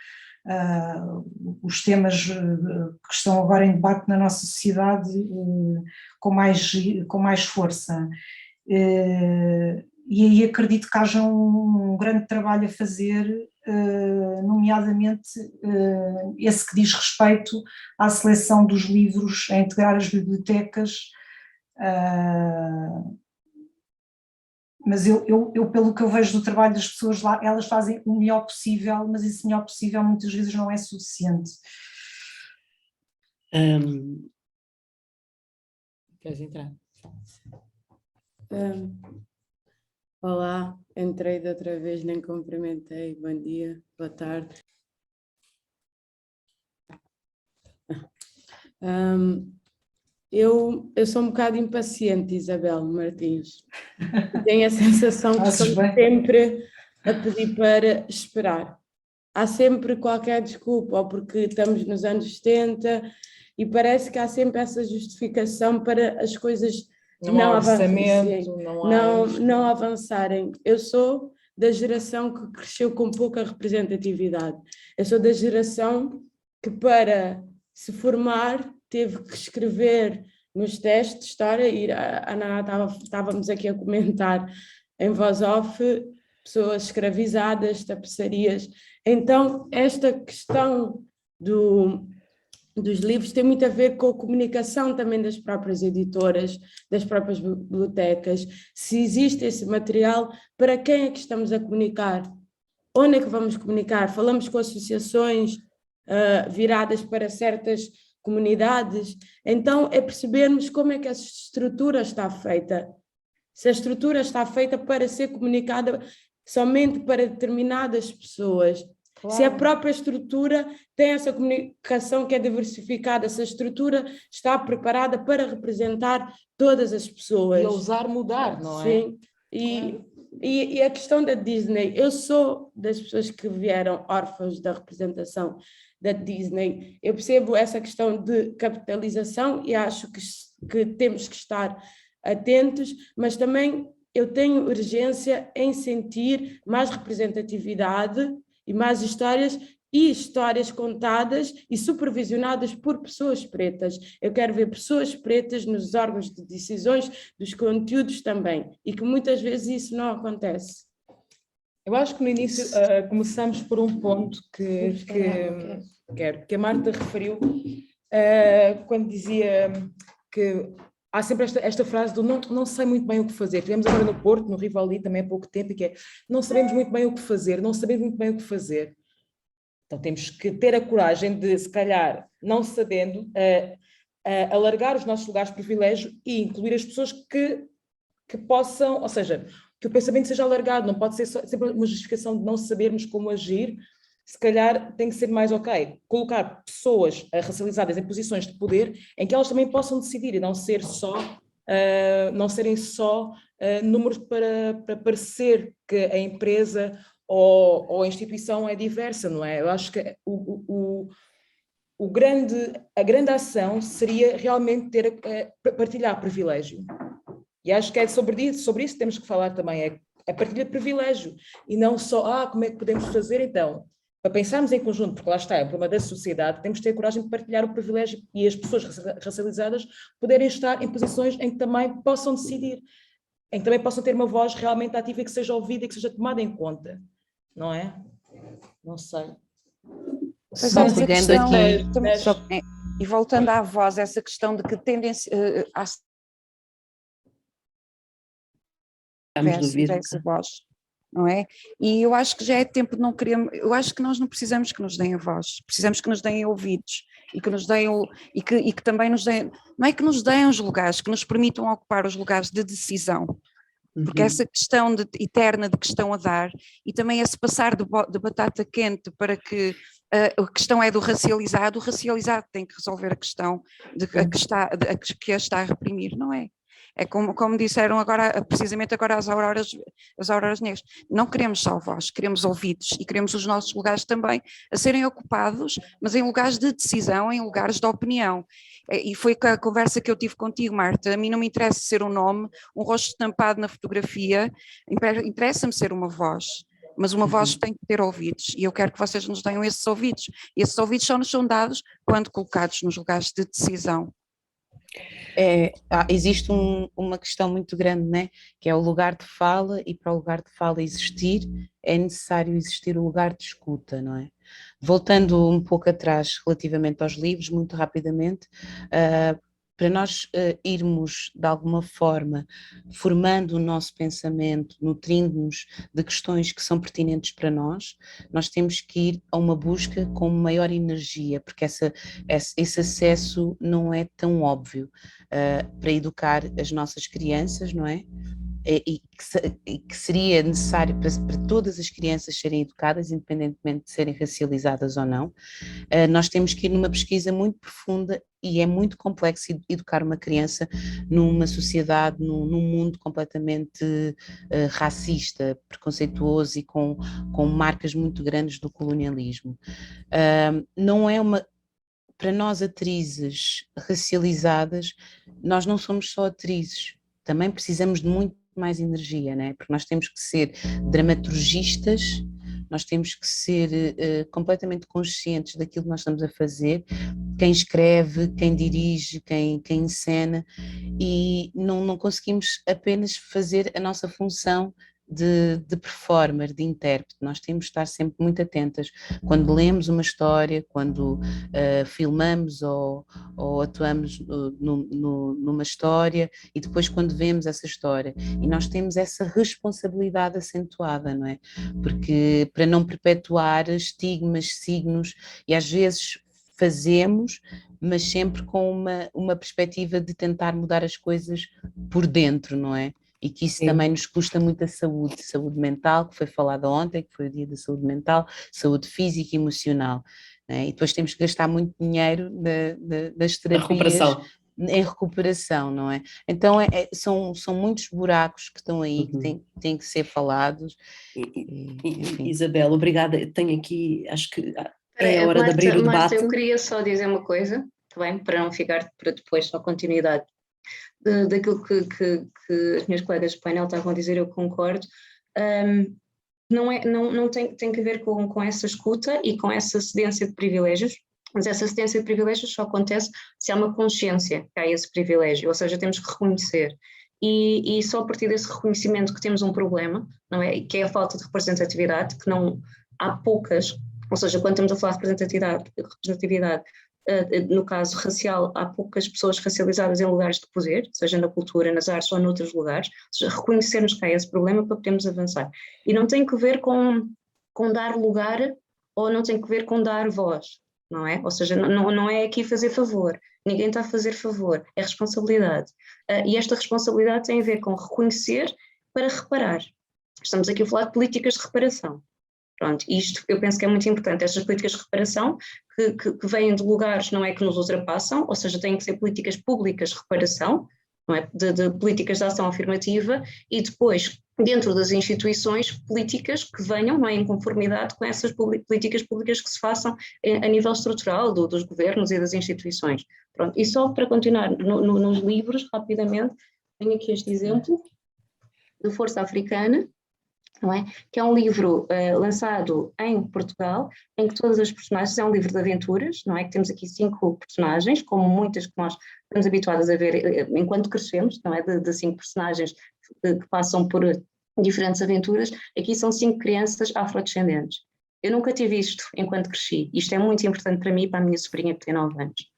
os temas que estão agora em debate na nossa sociedade com mais força. E aí acredito que haja um grande trabalho a fazer, nomeadamente esse que diz respeito à seleção dos livros, a integrar as bibliotecas, mas eu pelo que eu vejo do trabalho das pessoas lá, elas fazem o melhor possível, mas esse melhor possível muitas vezes não é suficiente. Queres entrar? Olá, entrei de outra vez, nem cumprimentei. Bom dia, boa tarde. Eu sou um bocado impaciente, Isabel Martins. Tenho a sensação que estou sempre a pedir para esperar. Há sempre qualquer desculpa, ou porque estamos nos anos 70, e parece que há sempre essa justificação para as coisas não avançarem. Não avançarem. Eu sou da geração que cresceu com pouca representatividade. Eu sou da geração que, para se formar, teve que escrever nos testes de história, e a Naná estávamos aqui a comentar em voz off, pessoas escravizadas, tapeçarias. Então, esta questão dos livros tem muito a ver com a comunicação também das próprias editoras, das próprias bibliotecas. Se existe esse material, para quem é que estamos a comunicar? Onde é que vamos comunicar? Falamos com associações viradas para certas comunidades. Então é percebermos como é que essa estrutura está feita. Se a estrutura está feita para ser comunicada somente para determinadas pessoas. Se a própria estrutura tem essa comunicação que é diversificada, se a estrutura está preparada para representar todas as pessoas. E ousar mudar, não é? Sim, e a questão da Disney, eu sou das pessoas que vieram órfãos da representação da Disney, eu percebo essa questão de capitalização e acho que temos que estar atentos, mas também eu tenho urgência em sentir mais representatividade e mais histórias contadas e supervisionadas por pessoas pretas. Eu quero ver pessoas pretas nos órgãos de decisões dos conteúdos também, e que muitas vezes isso não acontece. Eu acho que no início começamos por um ponto que a Marta referiu, quando dizia que há sempre esta frase do não sei muito bem o que fazer. Tivemos agora no Porto, no Rivoli, também há pouco tempo, e que é não sabemos muito bem o que fazer, não sabemos muito bem o que fazer. Então temos que ter a coragem de, se calhar, não sabendo, alargar os nossos lugares de privilégio e incluir as pessoas que possam, ou seja, que o pensamento seja alargado, não pode ser sempre uma justificação de não sabermos como agir. Se calhar tem que ser mais colocar pessoas racializadas em posições de poder em que elas também possam decidir e não serem só números para parecer que a empresa ou a instituição é diversa, não é? Eu acho que a grande ação seria realmente partilhar privilégio. E acho que é sobre isso que temos que falar também, é a partilha de privilégio, e não só, como é que podemos fazer então? Para pensarmos em conjunto, porque lá está, é um problema da sociedade, temos que ter coragem de partilhar o privilégio e as pessoas racializadas poderem estar em posições em que também possam decidir, em que também possam ter uma voz realmente ativa e que seja ouvida e que seja tomada em conta, não é? Não sei. Só pegando aqui, e voltando à voz, essa questão de que tendência essa voz, não é? E eu acho que já é tempo de não queremos, eu acho que nós não precisamos que nos deem a voz, precisamos que nos deem ouvidos e que nos deem e que também nos deem, não é que nos deem os lugares, que nos permitam ocupar os lugares de decisão, porque essa questão eterna de questão a dar e também esse passar de batata quente para que a questão é do racializado, o racializado tem que resolver a questão que a está a reprimir, não é? É como disseram agora, precisamente agora as auroras negras, não queremos só voz, queremos ouvidos e queremos os nossos lugares também a serem ocupados, mas em lugares de decisão, em lugares de opinião. E foi a conversa que eu tive contigo, Marta, a mim não me interessa ser um nome, um rosto estampado na fotografia, interessa-me ser uma voz. Mas uma voz tem que ter ouvidos, e eu quero que vocês nos deem esses ouvidos. E esses ouvidos só nos são dados quando colocados nos lugares de decisão. Existe uma questão muito grande, né? Que é o lugar de fala, e para o lugar de fala existir, é necessário existir o lugar de escuta, não é? Voltando um pouco atrás relativamente aos livros, muito rapidamente, para nós irmos de alguma forma formando o nosso pensamento, nutrindo-nos de questões que são pertinentes para nós temos que ir a uma busca com maior energia, porque esse acesso não é tão óbvio para educar as nossas crianças, não é? E que seria necessário para todas as crianças serem educadas, independentemente de serem racializadas ou não. Nós temos que ir numa pesquisa muito profunda, e é muito complexo educar uma criança numa sociedade, num mundo completamente racista, preconceituoso e com marcas muito grandes do colonialismo. Não é para nós atrizes racializadas, nós não somos só atrizes, também precisamos de muito mais energia, né? Porque nós temos que ser dramaturgistas, nós temos que ser completamente conscientes daquilo que nós estamos a fazer, quem escreve, quem dirige, quem encena, e não conseguimos apenas fazer a nossa função de performer, de intérprete. Nós temos de estar sempre muito atentas quando lemos uma história, quando filmamos ou atuamos numa história, e depois quando vemos essa história, e nós temos essa responsabilidade acentuada, não é? Porque para não perpetuar estigmas, signos, e às vezes fazemos, mas sempre com uma perspectiva de tentar mudar as coisas por dentro, não é? e que isso Sim. também nos custa muito a saúde mental, que foi falada ontem, que foi o dia da saúde mental, saúde física e emocional, né? E depois temos que gastar muito dinheiro das A terapias recuperação. em recuperação, não é? Então são muitos buracos que estão aí, que têm que ser falados. Enfim. Isabel, obrigada. Tenho aqui, acho que é a hora de abrir o Marta, debate. eu queria só dizer uma coisa, tá bem? Para não ficar para depois só continuidade daquilo que as minhas colegas do painel estavam a dizer, eu concordo. Não tem que ver com essa escuta e com essa cedência de privilégios, mas essa cedência de privilégios só acontece se há uma consciência que há esse privilégio, ou seja, temos que reconhecer. E só a partir desse reconhecimento que temos um problema, não é? Que é a falta de representatividade, que não há poucas, ou seja, quando estamos a falar de representatividade, no caso racial, há poucas pessoas racializadas em lugares de poder, seja na cultura, nas artes ou noutros lugares, ou seja, reconhecermos que há esse problema para podermos avançar. E não tem que ver com dar lugar ou não tem que ver com dar voz, não é? Ou seja, não é aqui fazer favor, ninguém está a fazer favor, é responsabilidade. E esta responsabilidade tem a ver com reconhecer para reparar. Estamos aqui a falar de políticas de reparação. Pronto, isto eu penso que é muito importante, estas políticas de reparação que vêm de lugares, não é, que nos ultrapassam, ou seja, têm que ser políticas públicas de reparação, não é, de políticas de ação afirmativa e depois, dentro das instituições, políticas que venham, não é, em conformidade com essas políticas públicas que se façam a nível estrutural dos governos e das instituições. Pronto, e só para continuar nos livros, rapidamente, tenho aqui este exemplo do Força Africana, não é? Que é um livro lançado em Portugal, em que todas as personagens, é um livro de aventuras, não é? Que temos aqui 5 personagens, como muitas que nós estamos habituados a ver enquanto crescemos, não é? De 5 personagens que passam por diferentes aventuras. Aqui são 5 crianças afrodescendentes. Eu nunca tive isto enquanto cresci. Isto é muito importante para mim e para a minha sobrinha que tem 9 anos.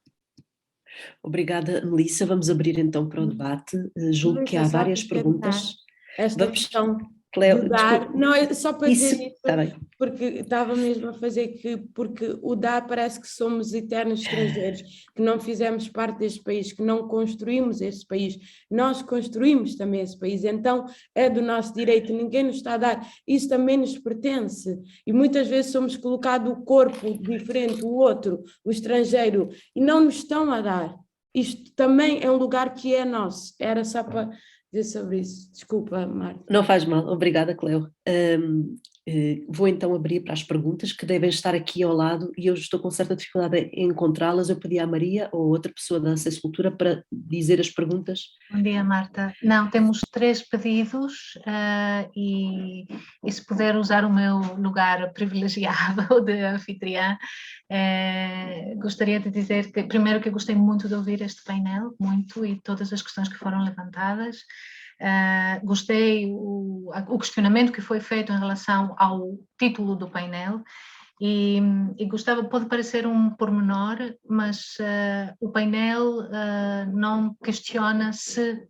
Obrigada, Melissa. Vamos abrir então para o debate. Julgo que há várias perguntas. Esta Vamos... questão Cleo, de dar, não, é só para dizer isso, tá bem. porque estava mesmo a fazer porque o dar parece que somos eternos estrangeiros, que não fizemos parte deste país, que não construímos este país, nós construímos também esse país, então é do nosso direito, ninguém nos está a dar, isso também nos pertence, e muitas vezes somos colocados o corpo diferente, o outro, o estrangeiro, e não nos estão a dar, isto também é um lugar que é nosso, era só para dizer sobre isso. Desculpa, Marta. Não faz mal, obrigada, Cleo. Vou então abrir para as perguntas que devem estar aqui ao lado e eu estou com certa dificuldade em encontrá-las. Eu pedi à Maria ou outra pessoa da Acesso Cultura para dizer as perguntas. Bom dia, Marta. Não, temos 3 pedidos e se puder usar o meu lugar privilegiado de anfitriã, gostaria de dizer que, primeiro, que gostei muito de ouvir este painel, muito, e todas as questões que foram levantadas. Gostei o questionamento que foi feito em relação ao título do painel e gostava, pode parecer um pormenor, mas o painel não questiona se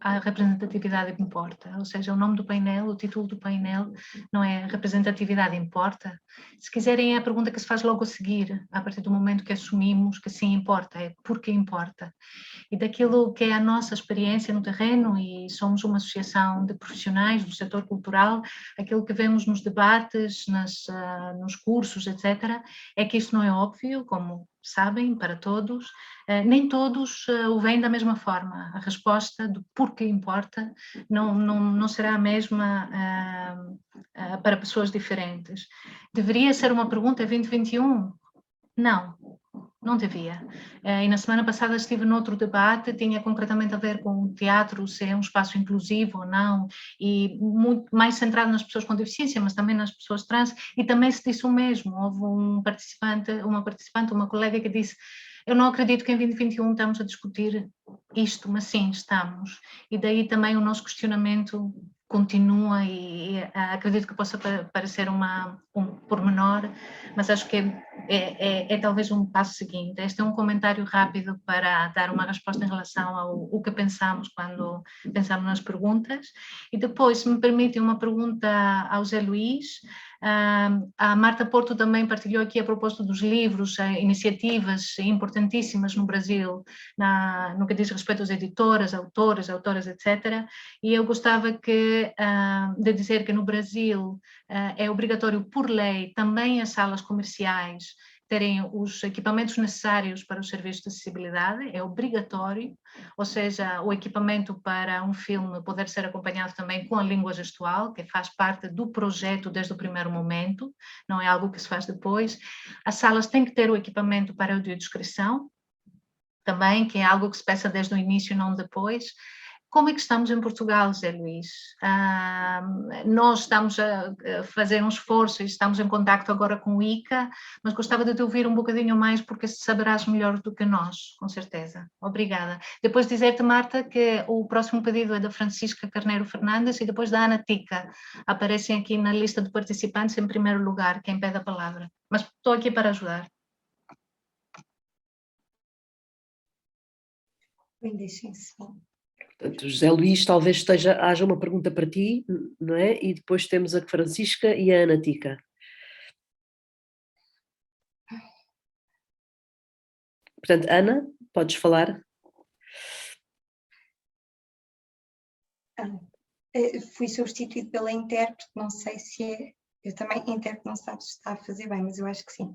a representatividade importa, ou seja, o nome do painel, o título do painel não é representatividade importa. Se quiserem, é a pergunta que se faz logo a seguir, a partir do momento que assumimos que sim importa, é porque importa. E daquilo que é a nossa experiência no terreno, e somos uma associação de profissionais do setor cultural, aquilo que vemos nos debates, nos cursos, etc., é que isso não é óbvio, como sabem, para todos, nem todos o veem da mesma forma. A resposta do porquê importa não será a mesma para pessoas diferentes. Deveria ser uma pergunta 2021? Não devia. E na semana passada estive noutro debate, tinha concretamente a ver com o teatro ser um espaço inclusivo ou não, e muito mais centrado nas pessoas com deficiência, mas também nas pessoas trans, e também se disse o mesmo. Houve uma participante, uma colega que disse: eu não acredito que em 2021 estamos a discutir isto, mas sim, estamos. E daí também o nosso questionamento continua e acredito que possa parecer um pormenor, mas acho que é talvez um passo seguinte. Este é um comentário rápido para dar uma resposta em relação ao que pensamos quando pensamos nas perguntas. E depois, se me permitem, uma pergunta ao Zé Luís. A Marta Porto também partilhou aqui a propósito dos livros, iniciativas importantíssimas no Brasil, no que diz respeito às editoras, autoras, etc. E eu gostava de dizer que no Brasil é obrigatório por lei também as salas comerciais terem os equipamentos necessários para os serviços de acessibilidade, é obrigatório, ou seja, o equipamento para um filme poder ser acompanhado também com a língua gestual, que faz parte do projeto desde o primeiro momento, não é algo que se faz depois. As salas têm que ter o equipamento para audiodescrição, também, que é algo que se peça desde o início, não depois. Como é que estamos em Portugal, Zé Luís? Nós estamos a fazer um esforço e estamos em contacto agora com o ICA, mas gostava de te ouvir um bocadinho mais, porque saberás melhor do que nós, com certeza. Obrigada. Depois dizer-te, Marta, que o próximo pedido é da Francisca Carneiro Fernandes e depois da Ana Tica. Aparecem aqui na lista de participantes em primeiro lugar, quem pede a palavra. Mas estou aqui para ajudar. Deixem só. Portanto, José Luís, talvez haja uma pergunta para ti, não é? E depois temos a Francisca e a Ana Tica. Portanto, Ana, podes falar? Fui substituído pela intérprete, não sei se é... Eu também, a intérprete não sabe se está a fazer bem, mas eu acho que sim.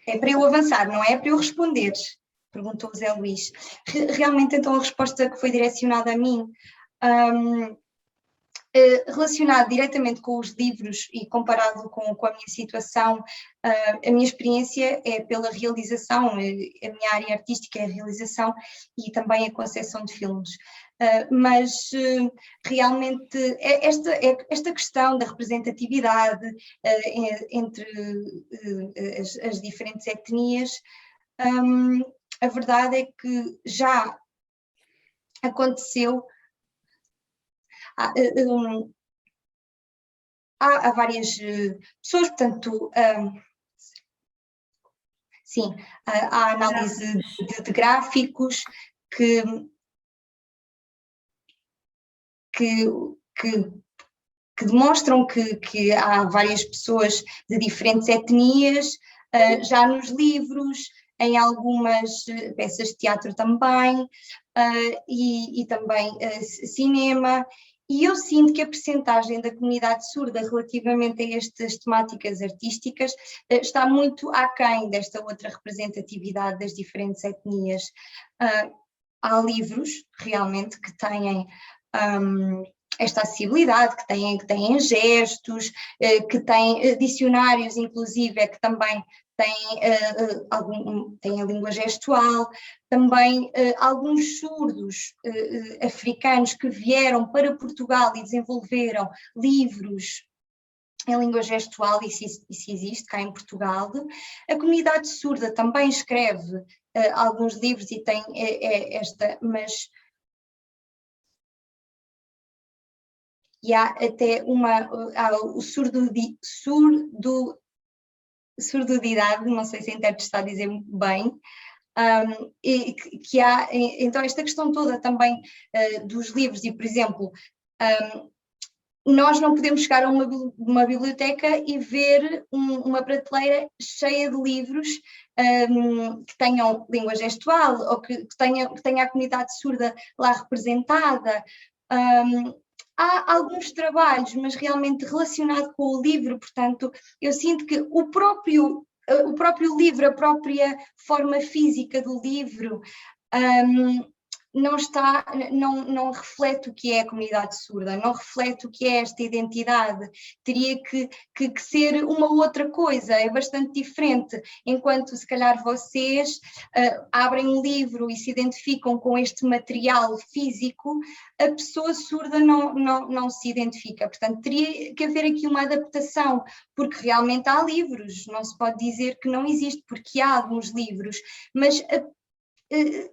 É para eu avançar, não é para eu responder, perguntou o Zé Luís. Realmente, então, a resposta que foi direcionada a mim, relacionado diretamente com os livros e comparado com a minha situação, a minha experiência é pela realização, a minha área artística é a realização e também a concepção de filmes. Mas realmente esta questão da representatividade entre as diferentes etnias, a verdade é que já aconteceu. Há várias pessoas, portanto, sim, há análise de gráficos que demonstram que há várias pessoas de diferentes etnias, já nos livros, em algumas peças de teatro também, e também cinema, e eu sinto que a percentagem da comunidade surda relativamente a estas temáticas artísticas está muito aquém desta outra representatividade das diferentes etnias. Há livros, realmente, que têm esta acessibilidade, que têm gestos, que têm dicionários, inclusive, que também tem a língua gestual, também alguns surdos africanos que vieram para Portugal e desenvolveram livros em língua gestual, isso existe cá em Portugal. A comunidade surda também escreve alguns livros e tem mas... E há até o surdidade, não sei se a intérprete está a dizer bem, que há, então esta questão toda também dos livros e, por exemplo, nós não podemos chegar a uma biblioteca e ver uma prateleira cheia de livros que tenham língua gestual ou que tenha a comunidade surda lá representada. Há alguns trabalhos, mas realmente relacionado com o livro, portanto, eu sinto que o próprio livro, a própria forma física do livro, não reflete o que é a comunidade surda, não reflete o que é esta identidade, teria que ser uma outra coisa, é bastante diferente, enquanto se calhar vocês abrem um livro e se identificam com este material físico, a pessoa surda não se identifica, portanto teria que haver aqui uma adaptação, porque realmente há livros, não se pode dizer que não existe, porque há alguns livros, mas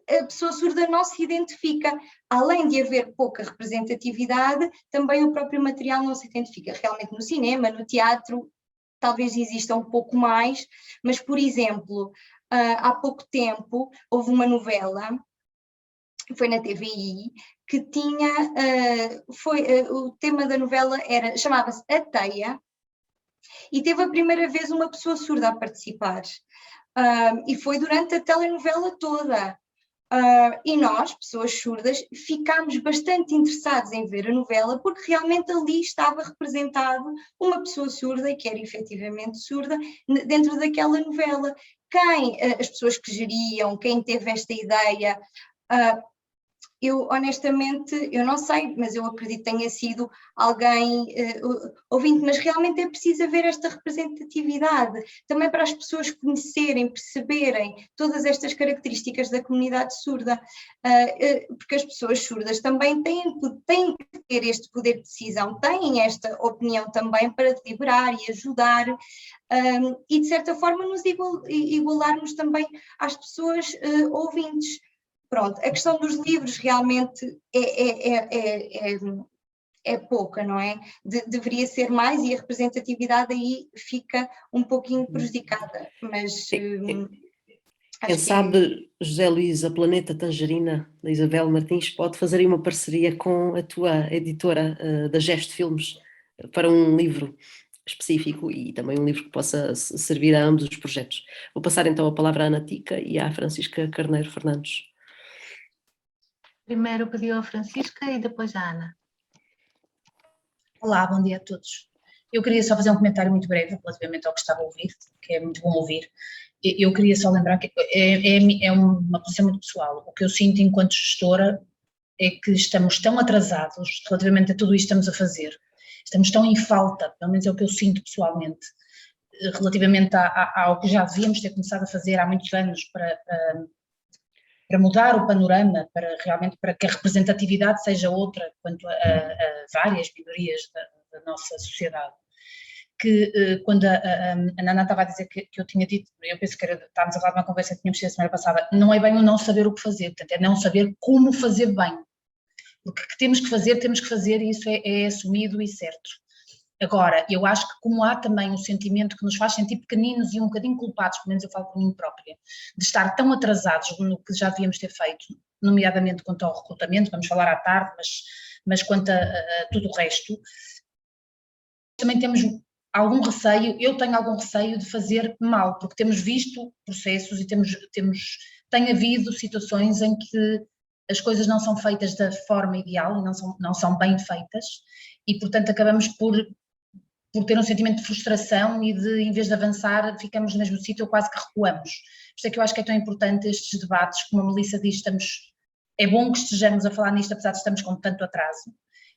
a pessoa surda não se identifica, além de haver pouca representatividade, também o próprio material não se identifica. Realmente no cinema, no teatro, talvez exista um pouco mais, mas, por exemplo, há pouco tempo houve uma novela, foi na TVI, que tinha, o tema da novela chamava-se A Teia, e teve a primeira vez uma pessoa surda a participar. E foi durante a telenovela toda. E nós, pessoas surdas, ficámos bastante interessados em ver a novela porque realmente ali estava representado uma pessoa surda e que era efetivamente surda dentro daquela novela. As pessoas que geriam, quem teve esta ideia, eu honestamente, eu não sei, mas eu acredito que tenha sido alguém ouvinte, mas realmente é preciso haver esta representatividade, também para as pessoas conhecerem, perceberem todas estas características da comunidade surda, porque as pessoas surdas também têm que ter este poder de decisão, têm esta opinião também para deliberar e ajudar, e de certa forma nos igualarmos também às pessoas ouvintes. Pronto, a questão dos livros realmente é pouca, não é? Deveria ser mais e a representatividade aí fica um pouquinho prejudicada, mas... Quem sabe, José Luís, a Planeta Tangerina, da Isabel Martins, pode fazer aí uma parceria com a tua editora da Gesto Filmes para um livro específico e também um livro que possa servir a ambos os projetos. Vou passar então a palavra à Ana Tica e à Francisca Carneiro Fernandes. Primeiro pediu a Francisca e depois a Ana. Olá, bom dia a todos. Eu queria só fazer um comentário muito breve relativamente ao que estava a ouvir, que é muito bom ouvir. Eu queria só lembrar que é uma posição muito pessoal. O que eu sinto enquanto gestora é que estamos tão atrasados relativamente a tudo isto que estamos a fazer. Estamos tão em falta, pelo menos é o que eu sinto pessoalmente, relativamente ao que já devíamos ter começado a fazer há muitos anos para mudar o panorama, para que a representatividade seja outra quanto a várias minorias da nossa sociedade. Que quando a Nana estava a dizer que eu tinha dito, eu penso que estávamos a falar de uma conversa que tínhamos tido a semana passada, não é bem o não saber o que fazer, portanto é não saber como fazer bem. Porque que temos que fazer e isso é assumido e certo. Agora, eu acho que como há também um sentimento que nos faz sentir pequeninos e um bocadinho culpados, pelo menos eu falo por mim própria, de estar tão atrasados no que já devíamos ter feito, nomeadamente quanto ao recrutamento, vamos falar à tarde, mas quanto a tudo o resto, também temos algum receio, eu tenho algum receio de fazer mal, porque temos visto processos e tem havido situações em que as coisas não são feitas da forma ideal e não são bem feitas e, portanto, acabamos por ter um sentimento de frustração e em vez de avançar, ficamos no mesmo sítio ou quase que recuamos. Por isso é que eu acho que é tão importante estes debates, como a Melissa diz, é bom que estejamos a falar nisto, apesar de estarmos com tanto atraso,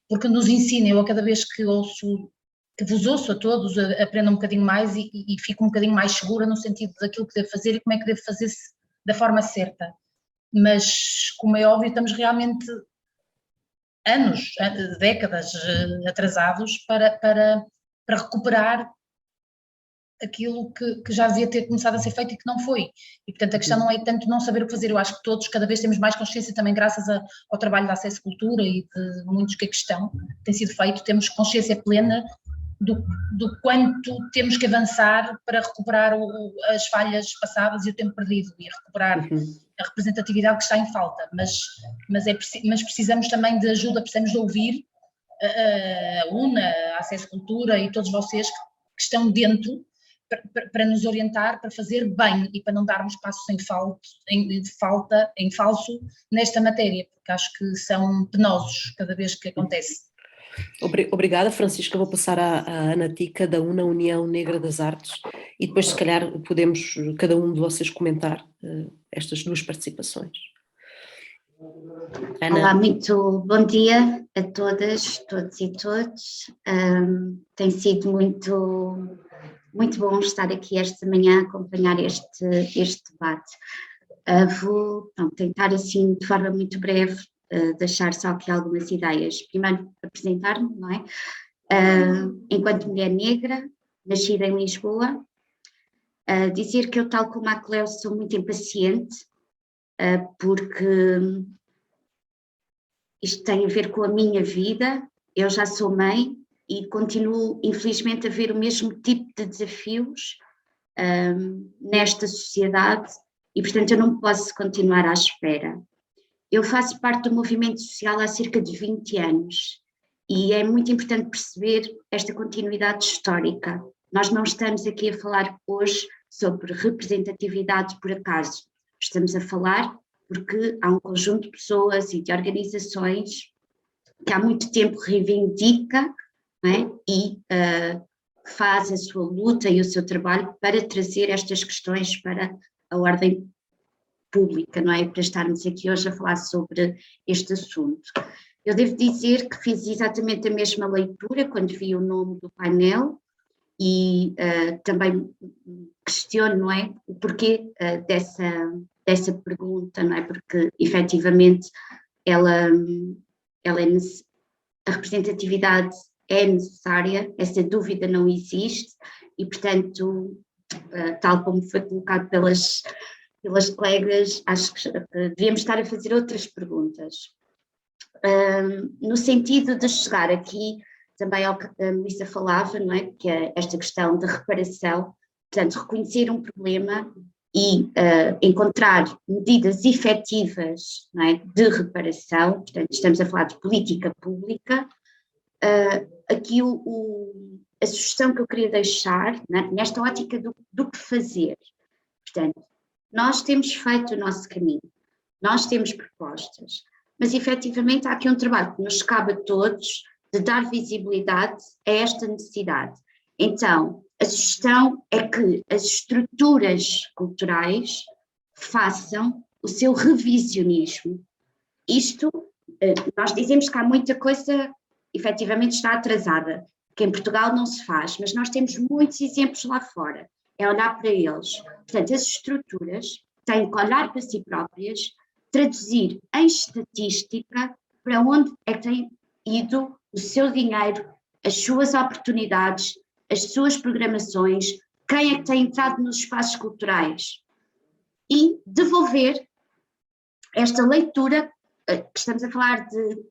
porque nos ensina, eu a cada vez que vos ouço a todos, aprendo um bocadinho mais e fico um bocadinho mais segura no sentido daquilo que devo fazer e como é que devo fazer da forma certa. Mas, como é óbvio, estamos realmente anos, décadas atrasados para recuperar aquilo que já devia ter começado a ser feito e que não foi. E, portanto, a questão não é tanto não saber o que fazer, eu acho que todos cada vez temos mais consciência também graças ao trabalho da Acesso Cultura e de muitos que a questão tem sido feito, temos consciência plena do quanto temos que avançar para recuperar as falhas passadas e o tempo perdido e recuperar a representatividade que está em falta, mas precisamos também de ajuda, precisamos de ouvir a UNA, a Acesso Cultura e todos vocês que estão dentro para nos orientar, para fazer bem e para não darmos passos em falso nesta matéria, porque acho que são penosos cada vez que acontece. Obrigada, Francisca. Vou passar à Ana Tica, da UNA, União Negra das Artes, e depois, se calhar, podemos cada um de vocês comentar estas duas participações. Ana. Olá, muito bom dia a todas, todos e todos. Tem sido muito bom estar aqui esta manhã a acompanhar este debate. Vou tentar, assim, de forma muito breve, deixar só aqui algumas ideias. Primeiro, apresentar-me, não é? Enquanto mulher negra, nascida em Lisboa, dizer que eu, tal como a Cleo, sou muito impaciente, porque isto tem a ver com a minha vida. Eu já sou mãe e continuo, infelizmente, a ver o mesmo tipo de desafios nesta sociedade e, portanto, eu não posso continuar à espera. Eu faço parte do movimento social há cerca de 20 anos e é muito importante perceber esta continuidade histórica, Nós não estamos aqui a falar hoje sobre representatividade por acaso, estamos a falar porque há um conjunto de pessoas e de organizações que há muito tempo reivindica, não é? E faz a sua luta e o seu trabalho para trazer estas questões para a ordem pública, não é? Para estarmos aqui hoje a falar sobre este assunto. Eu devo dizer que fiz exatamente a mesma leitura quando vi o nome do painel e também questiono, não é? O porquê dessa pergunta, não é? Porque efetivamente a representatividade é necessária, essa dúvida não existe e, portanto, tal como foi colocado pelas colegas, acho que devíamos estar a fazer outras perguntas. No sentido de chegar aqui, também ao que a Melissa falava, não é? Que é esta questão de reparação, portanto, reconhecer um problema e encontrar medidas efetivas, não é, de reparação, portanto, estamos a falar de política pública. Aqui a sugestão que eu queria deixar, né, nesta ótica do que fazer, portanto, nós temos feito o nosso caminho, nós temos propostas, mas efetivamente há aqui um trabalho que nos cabe a todos de dar visibilidade a esta necessidade. Então, a sugestão é que as estruturas culturais façam o seu revisionismo. Isto, nós dizemos que há muita coisa efetivamente está atrasada, que em Portugal não se faz, mas nós temos muitos exemplos lá fora, é olhar para eles. Portanto, as estruturas têm que olhar para si próprias, traduzir em estatística para onde é que tem ido o seu dinheiro, as suas oportunidades, as suas programações, quem é que tem entrado nos espaços culturais e devolver esta leitura, que estamos a falar de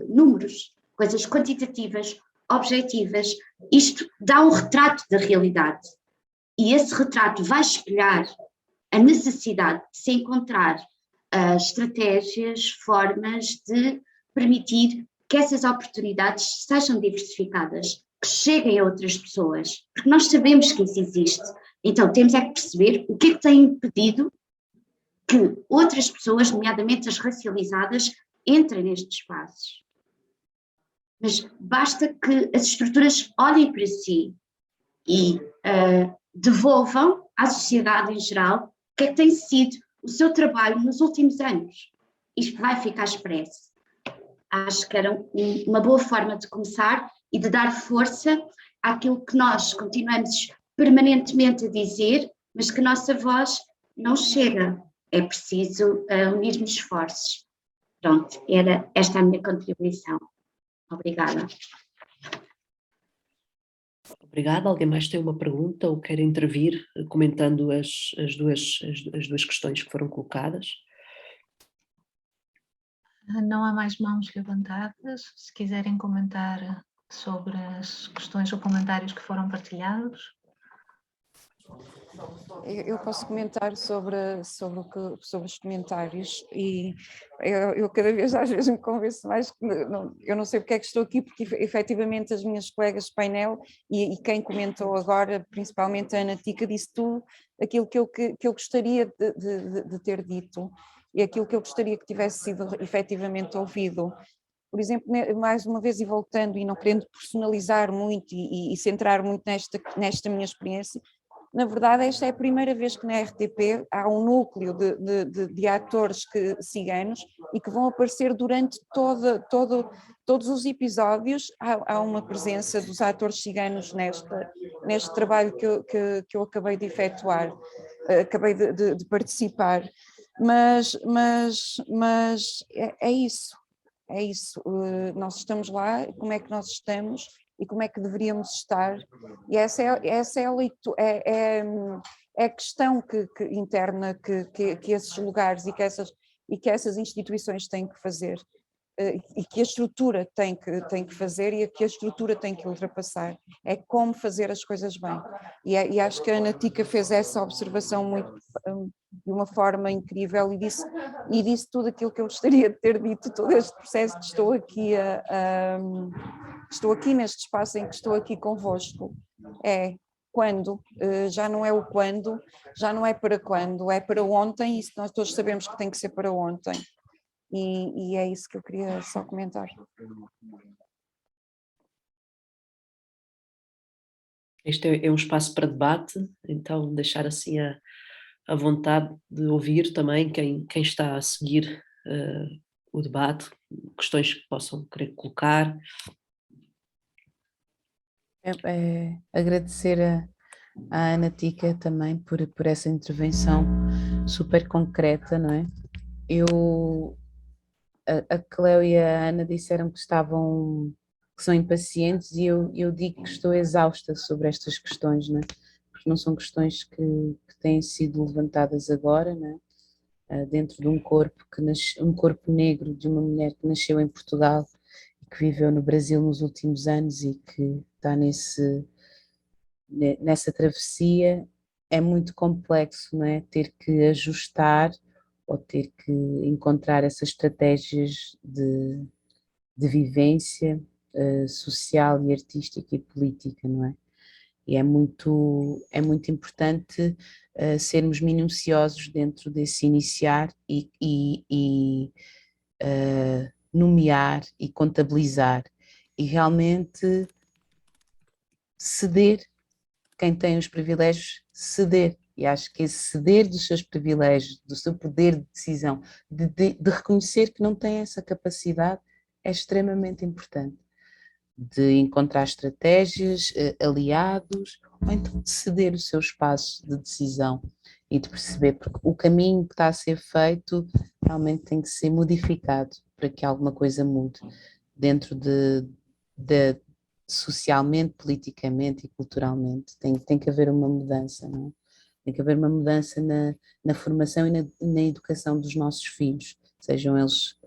números, coisas quantitativas, objetivas, isto dá um retrato da realidade e esse retrato vai espelhar a necessidade de se encontrar estratégias, formas de permitir que essas oportunidades sejam diversificadas, que cheguem a outras pessoas, porque nós sabemos que isso existe, então temos é que perceber o que é que tem impedido que outras pessoas, nomeadamente as racializadas, entrem nestes espaços. Mas basta que as estruturas olhem para si e devolvam à sociedade em geral o que é que tem sido o seu trabalho nos últimos anos. Isto vai ficar expresso. Acho que era uma boa forma de começar e de dar força àquilo que nós continuamos permanentemente a dizer, mas que a nossa voz não chega. É preciso unirmos esforços. Pronto, era esta a minha contribuição. Obrigada. Obrigada. Alguém mais tem uma pergunta ou quer intervir comentando as duas questões que foram colocadas? Não há mais mãos levantadas. Se quiserem comentar sobre as questões ou comentários que foram partilhados. Eu posso comentar sobre os comentários e eu cada vez às vezes me convenço mais que eu não sei porque é que estou aqui, porque efetivamente as minhas colegas de painel e quem comentou agora, principalmente a Ana Tica, disse tudo aquilo que eu gostaria de ter dito e aquilo que eu gostaria que tivesse sido efetivamente ouvido. Por exemplo, mais uma vez e voltando e não querendo personalizar muito e centrar muito nesta minha experiência, na verdade esta é a primeira vez que na RTP há um núcleo de atores ciganos e que vão aparecer durante todos os episódios. Há uma presença dos atores ciganos neste trabalho que eu acabei de efetuar, acabei de participar, mas é isso. É isso, nós estamos lá, como é que nós estamos e como é que deveríamos estar, e essa é a leitura, é a questão interna que esses lugares e que essas instituições têm que fazer, e que a estrutura tem que fazer e que a estrutura tem que ultrapassar, é como fazer as coisas bem, e acho que a Ana Tica fez essa observação muito, de uma forma incrível e disse tudo aquilo que eu gostaria de ter dito, todo este processo que estou aqui neste espaço em que estou aqui convosco, quando, já não é o quando, já não é para quando, é para ontem, e nós todos sabemos que tem que ser para ontem. E é isso que eu queria só comentar. Este é um espaço para debate, então deixar assim a vontade de ouvir também quem está a seguir o debate, questões que possam querer colocar. Agradecer à Ana Tica também por essa intervenção super concreta, não é? A Cleo e a Ana disseram que são impacientes, e eu digo que estou exausta sobre estas questões, não é? Porque não são questões que têm sido levantadas agora, não é? Dentro de um corpo um corpo negro de uma mulher que nasceu em Portugal e que viveu no Brasil nos últimos anos e que está nessa travessia. É muito complexo, não é? Ter que ajustar ou ter que encontrar essas estratégias de vivência social e artística e política, não é? E é muito importante sermos minuciosos dentro desse iniciar e nomear e contabilizar e realmente ceder. Quem tem os privilégios, ceder. E acho que esse ceder dos seus privilégios, do seu poder de decisão, de reconhecer que não tem essa capacidade, é extremamente importante. De encontrar estratégias, aliados, ou então de ceder o seu espaço de decisão e de perceber, porque o caminho que está a ser feito realmente tem que ser modificado para que alguma coisa mude dentro de socialmente, politicamente e culturalmente. Tem que haver uma mudança, não é? Tem que haver uma mudança na formação e na educação dos nossos filhos, sejam eles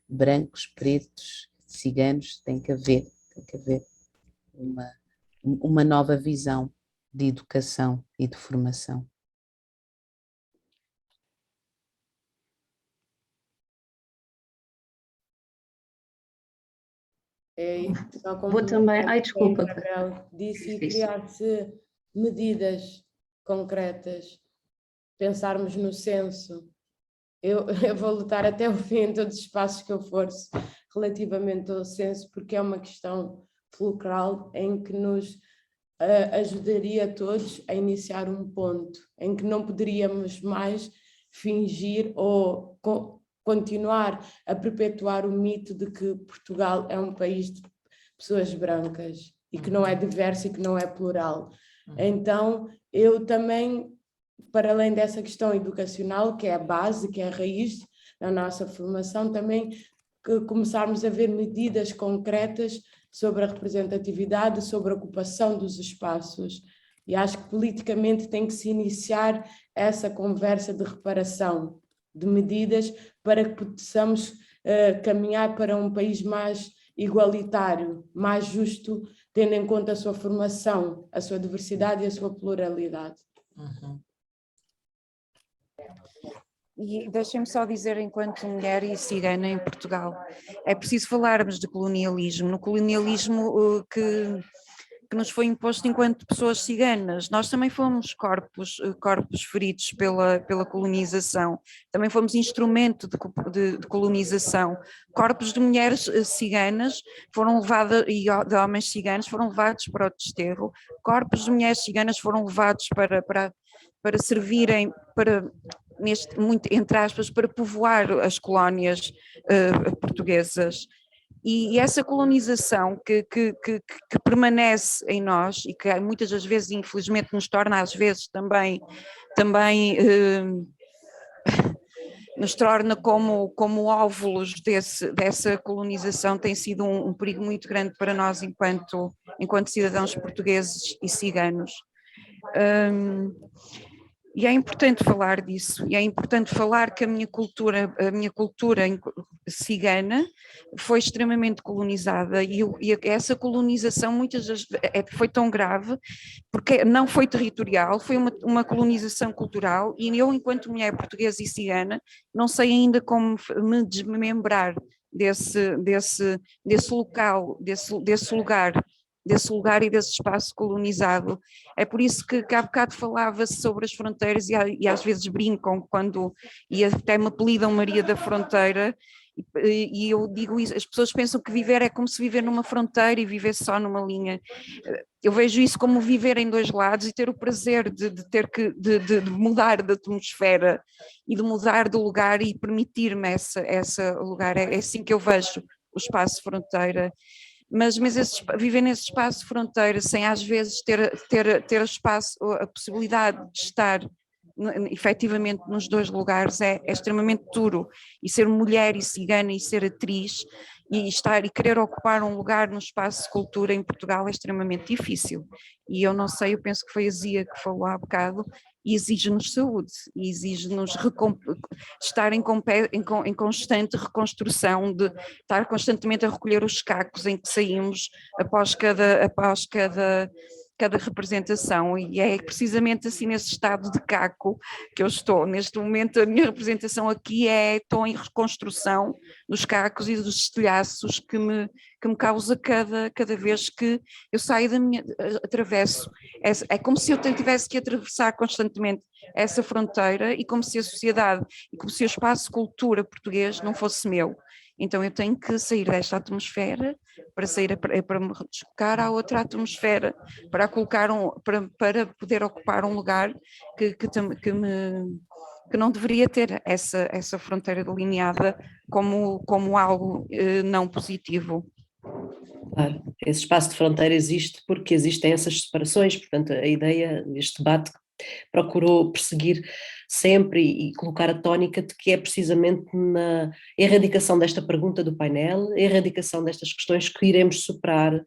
brancos, pretos, ciganos. Tem que haver uma nova visão de educação e de formação. Vou também, desculpa. Disse, e criar-se medidas concretas, pensarmos no censo. Eu vou lutar até o fim em todos os espaços que eu for relativamente ao censo, porque é uma questão fulcral em que nos ajudaria a todos a iniciar um ponto, em que não poderíamos mais fingir ou continuar a perpetuar o mito de que Portugal é um país de pessoas brancas e que não é diverso e que não é plural. Então, eu também, para além dessa questão educacional, que é a base, que é a raiz da nossa formação, também começarmos a ver medidas concretas sobre a representatividade, sobre a ocupação dos espaços. E acho que politicamente tem que se iniciar essa conversa de reparação, de medidas para que possamos caminhar para um país mais igualitário, mais justo, tendo em conta a sua formação, a sua diversidade e a sua pluralidade. E deixem-me só dizer, enquanto mulher e cigana em Portugal, é preciso falarmos de colonialismo, no colonialismo que nos foi imposto enquanto pessoas ciganas. Nós também fomos corpos feridos pela colonização, também fomos instrumento de colonização. Corpos de mulheres ciganas foram levados, e de homens ciganos foram levados para o desterro, corpos de mulheres ciganas foram levados para servirem, muito, entre aspas, para povoar as colónias portuguesas. E essa colonização que permanece em nós e que muitas das vezes, infelizmente, nos torna às vezes também nos torna como óvulos dessa colonização, tem sido um perigo muito grande para nós enquanto cidadãos portugueses e ciganos. E é importante falar disso, e é importante falar que a minha cultura cigana foi extremamente colonizada, e essa colonização muitas vezes foi tão grave, porque não foi territorial, foi uma colonização cultural, e eu, enquanto mulher portuguesa e cigana, não sei ainda como me desmembrar desse local, desse lugar desse lugar e desse espaço colonizado. É por isso que há bocado falava-se sobre as fronteiras e às vezes brincam e até me apelidam Maria da Fronteira, e eu digo isso, as pessoas pensam que viver é como se viver numa fronteira e viver só numa linha. Eu vejo isso como viver em dois lados e ter o prazer de de mudar de atmosfera e de mudar de lugar e permitir-me esse lugar. É assim que eu vejo o espaço fronteira. Mas viver nesse espaço fronteira sem às vezes ter espaço, a possibilidade de estar efetivamente nos dois lugares é extremamente duro, e ser mulher e cigana e ser atriz e querer ocupar um lugar no espaço de cultura em Portugal é extremamente difícil, e eu não sei, eu penso que foi a Zia que falou há bocado, e exige-nos saúde, e exige-nos estar em constante reconstrução, de estar constantemente a recolher os cacos em que saímos após cada representação, e é precisamente assim nesse estado de caco que eu estou. Neste momento a minha representação aqui estou em reconstrução dos cacos e dos estilhaços que me causa cada vez que eu saio atravesso. É como se eu tivesse que atravessar constantemente essa fronteira, e como se a sociedade e como se o espaço de cultura português não fosse meu. Então eu tenho que sair desta atmosfera para me deslocar à outra atmosfera, para poder ocupar um lugar que não deveria ter essa fronteira delineada como algo não positivo. Claro, esse espaço de fronteira existe porque existem essas separações, portanto a ideia, este debate procurou perseguir sempre e colocar a tónica de que é precisamente na erradicação desta pergunta do painel, a erradicação destas questões, que iremos superar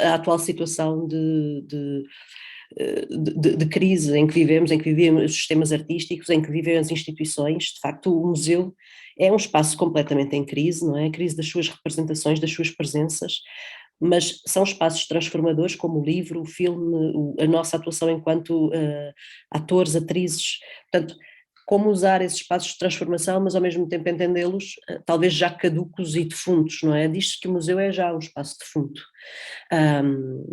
a atual situação de crise em que vivem os sistemas artísticos, em que vivem as instituições. De facto, o museu é um espaço completamente em crise, não é? A crise das suas representações, das suas presenças, mas são espaços transformadores, como o livro, o filme, a nossa atuação enquanto atores, atrizes. Portanto, como usar esses espaços de transformação, mas ao mesmo tempo entendê-los talvez já caducos e defuntos, não é? Diz-se que o museu é já um espaço defunto.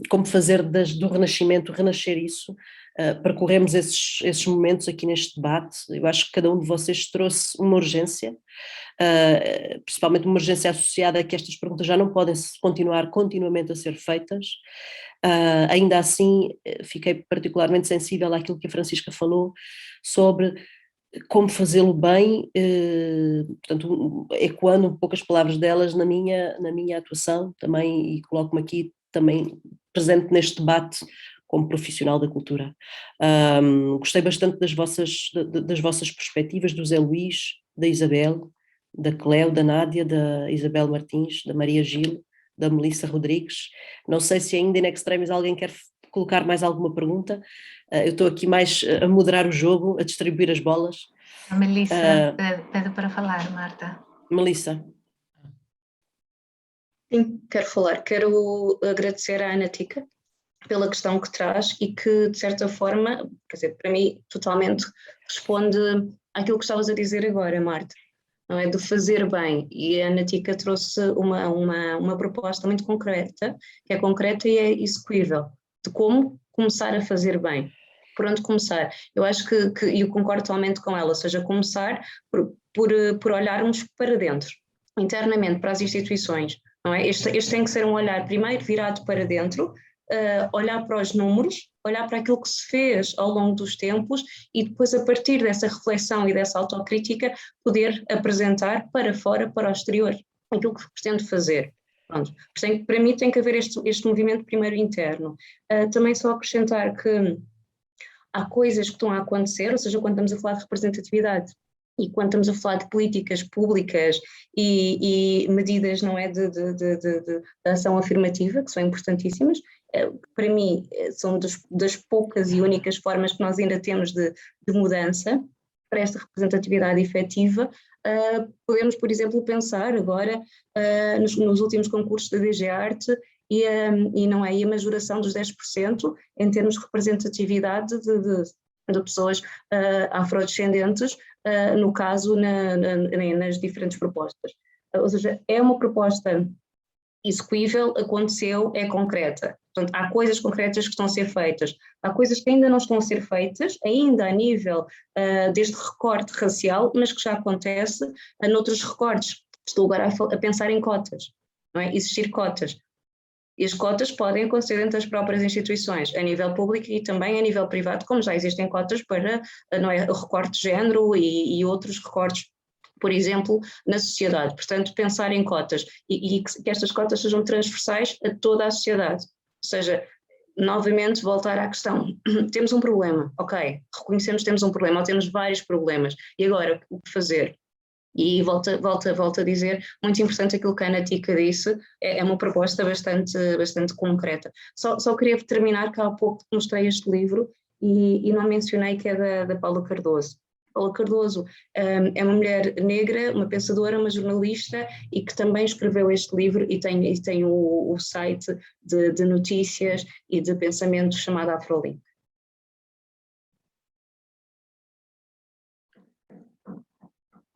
Como fazer do Renascimento renascer isso? Percorremos esses momentos aqui neste debate. Eu acho que cada um de vocês trouxe uma urgência, principalmente uma urgência associada a que estas perguntas já não podem continuar continuamente a ser feitas. Ainda assim, fiquei particularmente sensível àquilo que a Francisca falou sobre como fazê-lo bem, portanto, ecoando um pouco as palavras delas na minha atuação também, e coloco-me aqui também presente neste debate como profissional da cultura. Gostei bastante das vossas perspectivas, do Zé Luís, da Isabel, da Cleo, da Nádia, da Isabel Martins, da Maria Gil, da Melissa Rodrigues. Não sei se ainda in extremis alguém quer colocar mais alguma pergunta. Eu estou aqui mais a moderar o jogo, a distribuir as bolas. A Melissa pede para falar, Marta. Melissa. Sim, quero falar. Quero agradecer à Ana Tica pela questão que traz e que, de certa forma, quer dizer, para mim, totalmente responde àquilo que estavas a dizer agora, Marta, não é? Do fazer bem. E a Ana Tica trouxe uma proposta muito concreta, que é concreta e é execuível, de como começar a fazer bem. Por onde começar? Eu acho que eu concordo totalmente com ela, ou seja, começar por olharmos para dentro, internamente, para as instituições, não é? Este tem que ser um olhar primeiro virado para dentro, olhar para os números, olhar para aquilo que se fez ao longo dos tempos e depois, a partir dessa reflexão e dessa autocrítica, poder apresentar para fora, para o exterior, aquilo que pretende fazer. Pronto. Para mim tem que haver este movimento primeiro interno. Também só acrescentar que há coisas que estão a acontecer, ou seja, quando estamos a falar de representatividade e quando estamos a falar de políticas públicas e medidas, não é, de ação afirmativa, que são importantíssimas, para mim são das poucas e únicas formas que nós ainda temos de mudança para esta representatividade efetiva. Podemos, por exemplo, pensar agora nos últimos concursos da DG Arte e não é, e a majoração dos 10% em termos de representatividade de pessoas afrodescendentes, no caso nas diferentes propostas. Ou seja, é uma proposta execuível, aconteceu, é concreta. Portanto, há coisas concretas que estão a ser feitas, há coisas que ainda não estão a ser feitas, ainda a nível deste recorte racial, mas que já acontece noutros recortes. Estou agora a pensar em cotas, não é? Existir cotas. E as cotas podem acontecer dentro das próprias instituições, a nível público e também a nível privado, como já existem cotas para, não é, o recorte de género e outros recortes, por exemplo, na sociedade. Portanto, pensar em cotas e que estas cotas sejam transversais a toda a sociedade. Ou seja, novamente voltar à questão, temos um problema, ok, reconhecemos que temos um problema, ou temos vários problemas, e agora o que fazer? E volto a dizer, muito importante aquilo que a Ana Tica disse, é uma proposta bastante concreta. Só queria terminar que há pouco mostrei este livro e não mencionei que é da Paula Cardoso. Paula Cardoso é uma mulher negra, uma pensadora, uma jornalista e que também escreveu este livro e tem o site de notícias e de pensamento chamado Afrolink.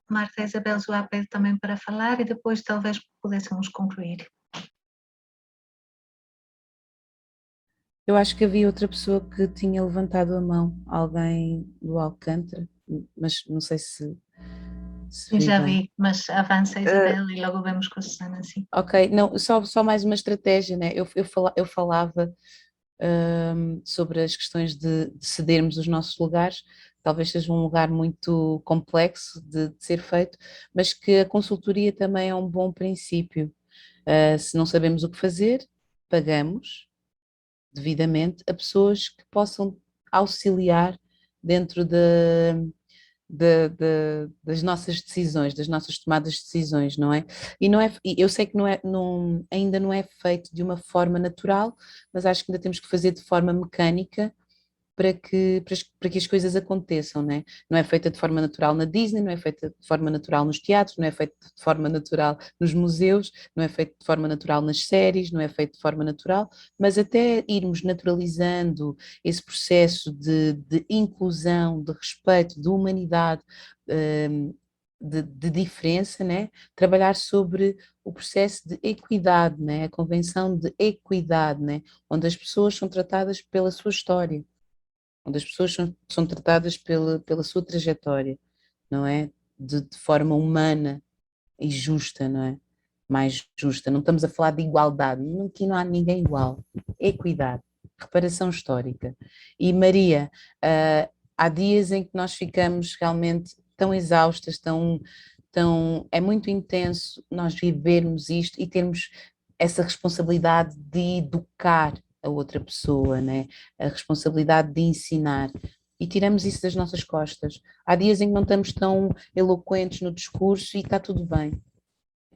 Marta Isabel Zuapel também para falar e depois talvez pudéssemos concluir. Eu acho que havia outra pessoa que tinha levantado a mão, alguém do Alcântara, mas não sei se Sim, já vi, mas avança Isabel e logo vemos com a Susana, sim. Ok, não, só mais uma estratégia, né? Eu falava sobre as questões de cedermos os nossos lugares, talvez seja um lugar muito complexo de ser feito, mas que a consultoria também é um bom princípio. Se não sabemos o que fazer, pagamos devidamente a pessoas que possam auxiliar dentro das nossas decisões, das nossas tomadas de decisões, não é? Eu sei que ainda não é feito de uma forma natural, mas acho que ainda temos que fazer de forma mecânica para que as coisas aconteçam, né? Não é feita de forma natural na Disney, não é feita de forma natural nos teatros, não é feita de forma natural nos museus, não é feita de forma natural nas séries, não é feita de forma natural, mas até irmos naturalizando esse processo de inclusão, de respeito, de humanidade, de diferença, né? Trabalhar sobre o processo de equidade, né? A convenção de equidade, né? Onde as pessoas são tratadas pela sua história, onde as pessoas são tratadas pela sua trajetória, não é? De forma humana e justa, não é? Mais justa. Não estamos a falar de igualdade, aqui não há ninguém igual. Equidade, reparação histórica. E Maria, há dias em que nós ficamos realmente tão exaustas, é muito intenso nós vivermos isto e termos essa responsabilidade de educar a outra pessoa, né? A responsabilidade de ensinar e tiramos isso das nossas costas. Há dias em que não estamos tão eloquentes no discurso e está tudo bem.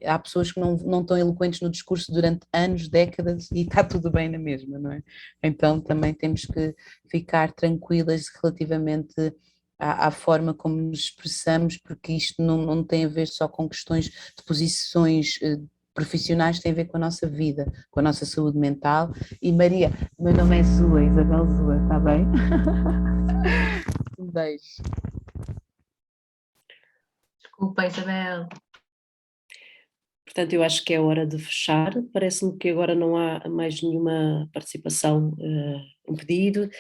Há pessoas que não estão eloquentes no discurso durante anos, décadas e está tudo bem na mesma, não é? Então também temos que ficar tranquilas relativamente à forma como nos expressamos, porque isto não tem a ver só com questões de posições profissionais, tem a ver com a nossa vida, com a nossa saúde mental. E Maria, meu nome é Zua, Isabel Zua, está bem? Um beijo. Desculpa, Isabel. Portanto, eu acho que é hora de fechar. Parece-me que agora não há mais nenhuma participação em pedido.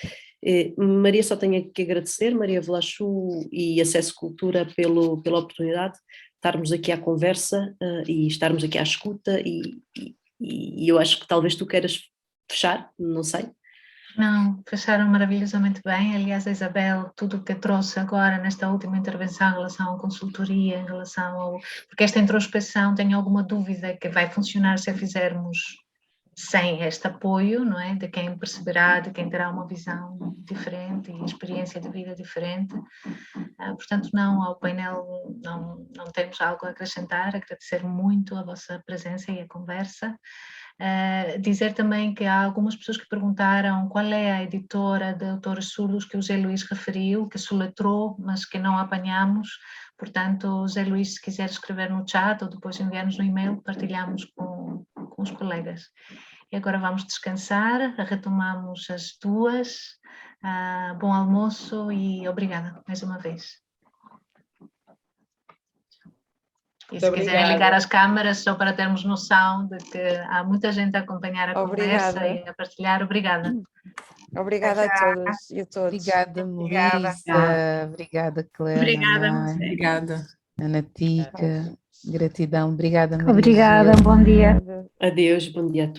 Maria, só tenho que agradecer, Maria Velachu e Acesso Cultura pela oportunidade de estarmos aqui à conversa e estarmos aqui à escuta e eu acho que talvez tu queiras fechar, não sei. Não, fecharam maravilhosamente bem. Aliás, a Isabel, tudo o que trouxe agora nesta última intervenção em relação à consultoria, em relação ao... Porque esta introspeção, tenho alguma dúvida que vai funcionar se a fizermos sem este apoio, não é? De quem perceberá, de quem terá uma visão diferente e experiência de vida diferente. Portanto, não, ao painel não temos algo a acrescentar, agradecer muito a vossa presença e a conversa. Dizer também que há algumas pessoas que perguntaram qual é a editora de autores surdos que o Zé Luís referiu, que soletrou, mas que não apanhamos. Portanto, Zé Luís, se quiser escrever no chat ou depois enviar-nos no e-mail, partilhamos com os colegas. E agora vamos descansar, retomamos às 2. Bom almoço e obrigada mais uma vez. E se quiserem ligar as câmaras, só para termos noção de que há muita gente a acompanhar a conversa e a partilhar. Obrigada. Obrigada a todos e a todos. Obrigada, Melissa. Obrigada, Cléo. Obrigada. Obrigada. Ana Tica. Gratidão. Obrigada, Marisa. Obrigada, bom dia. Adeus, bom dia a todos.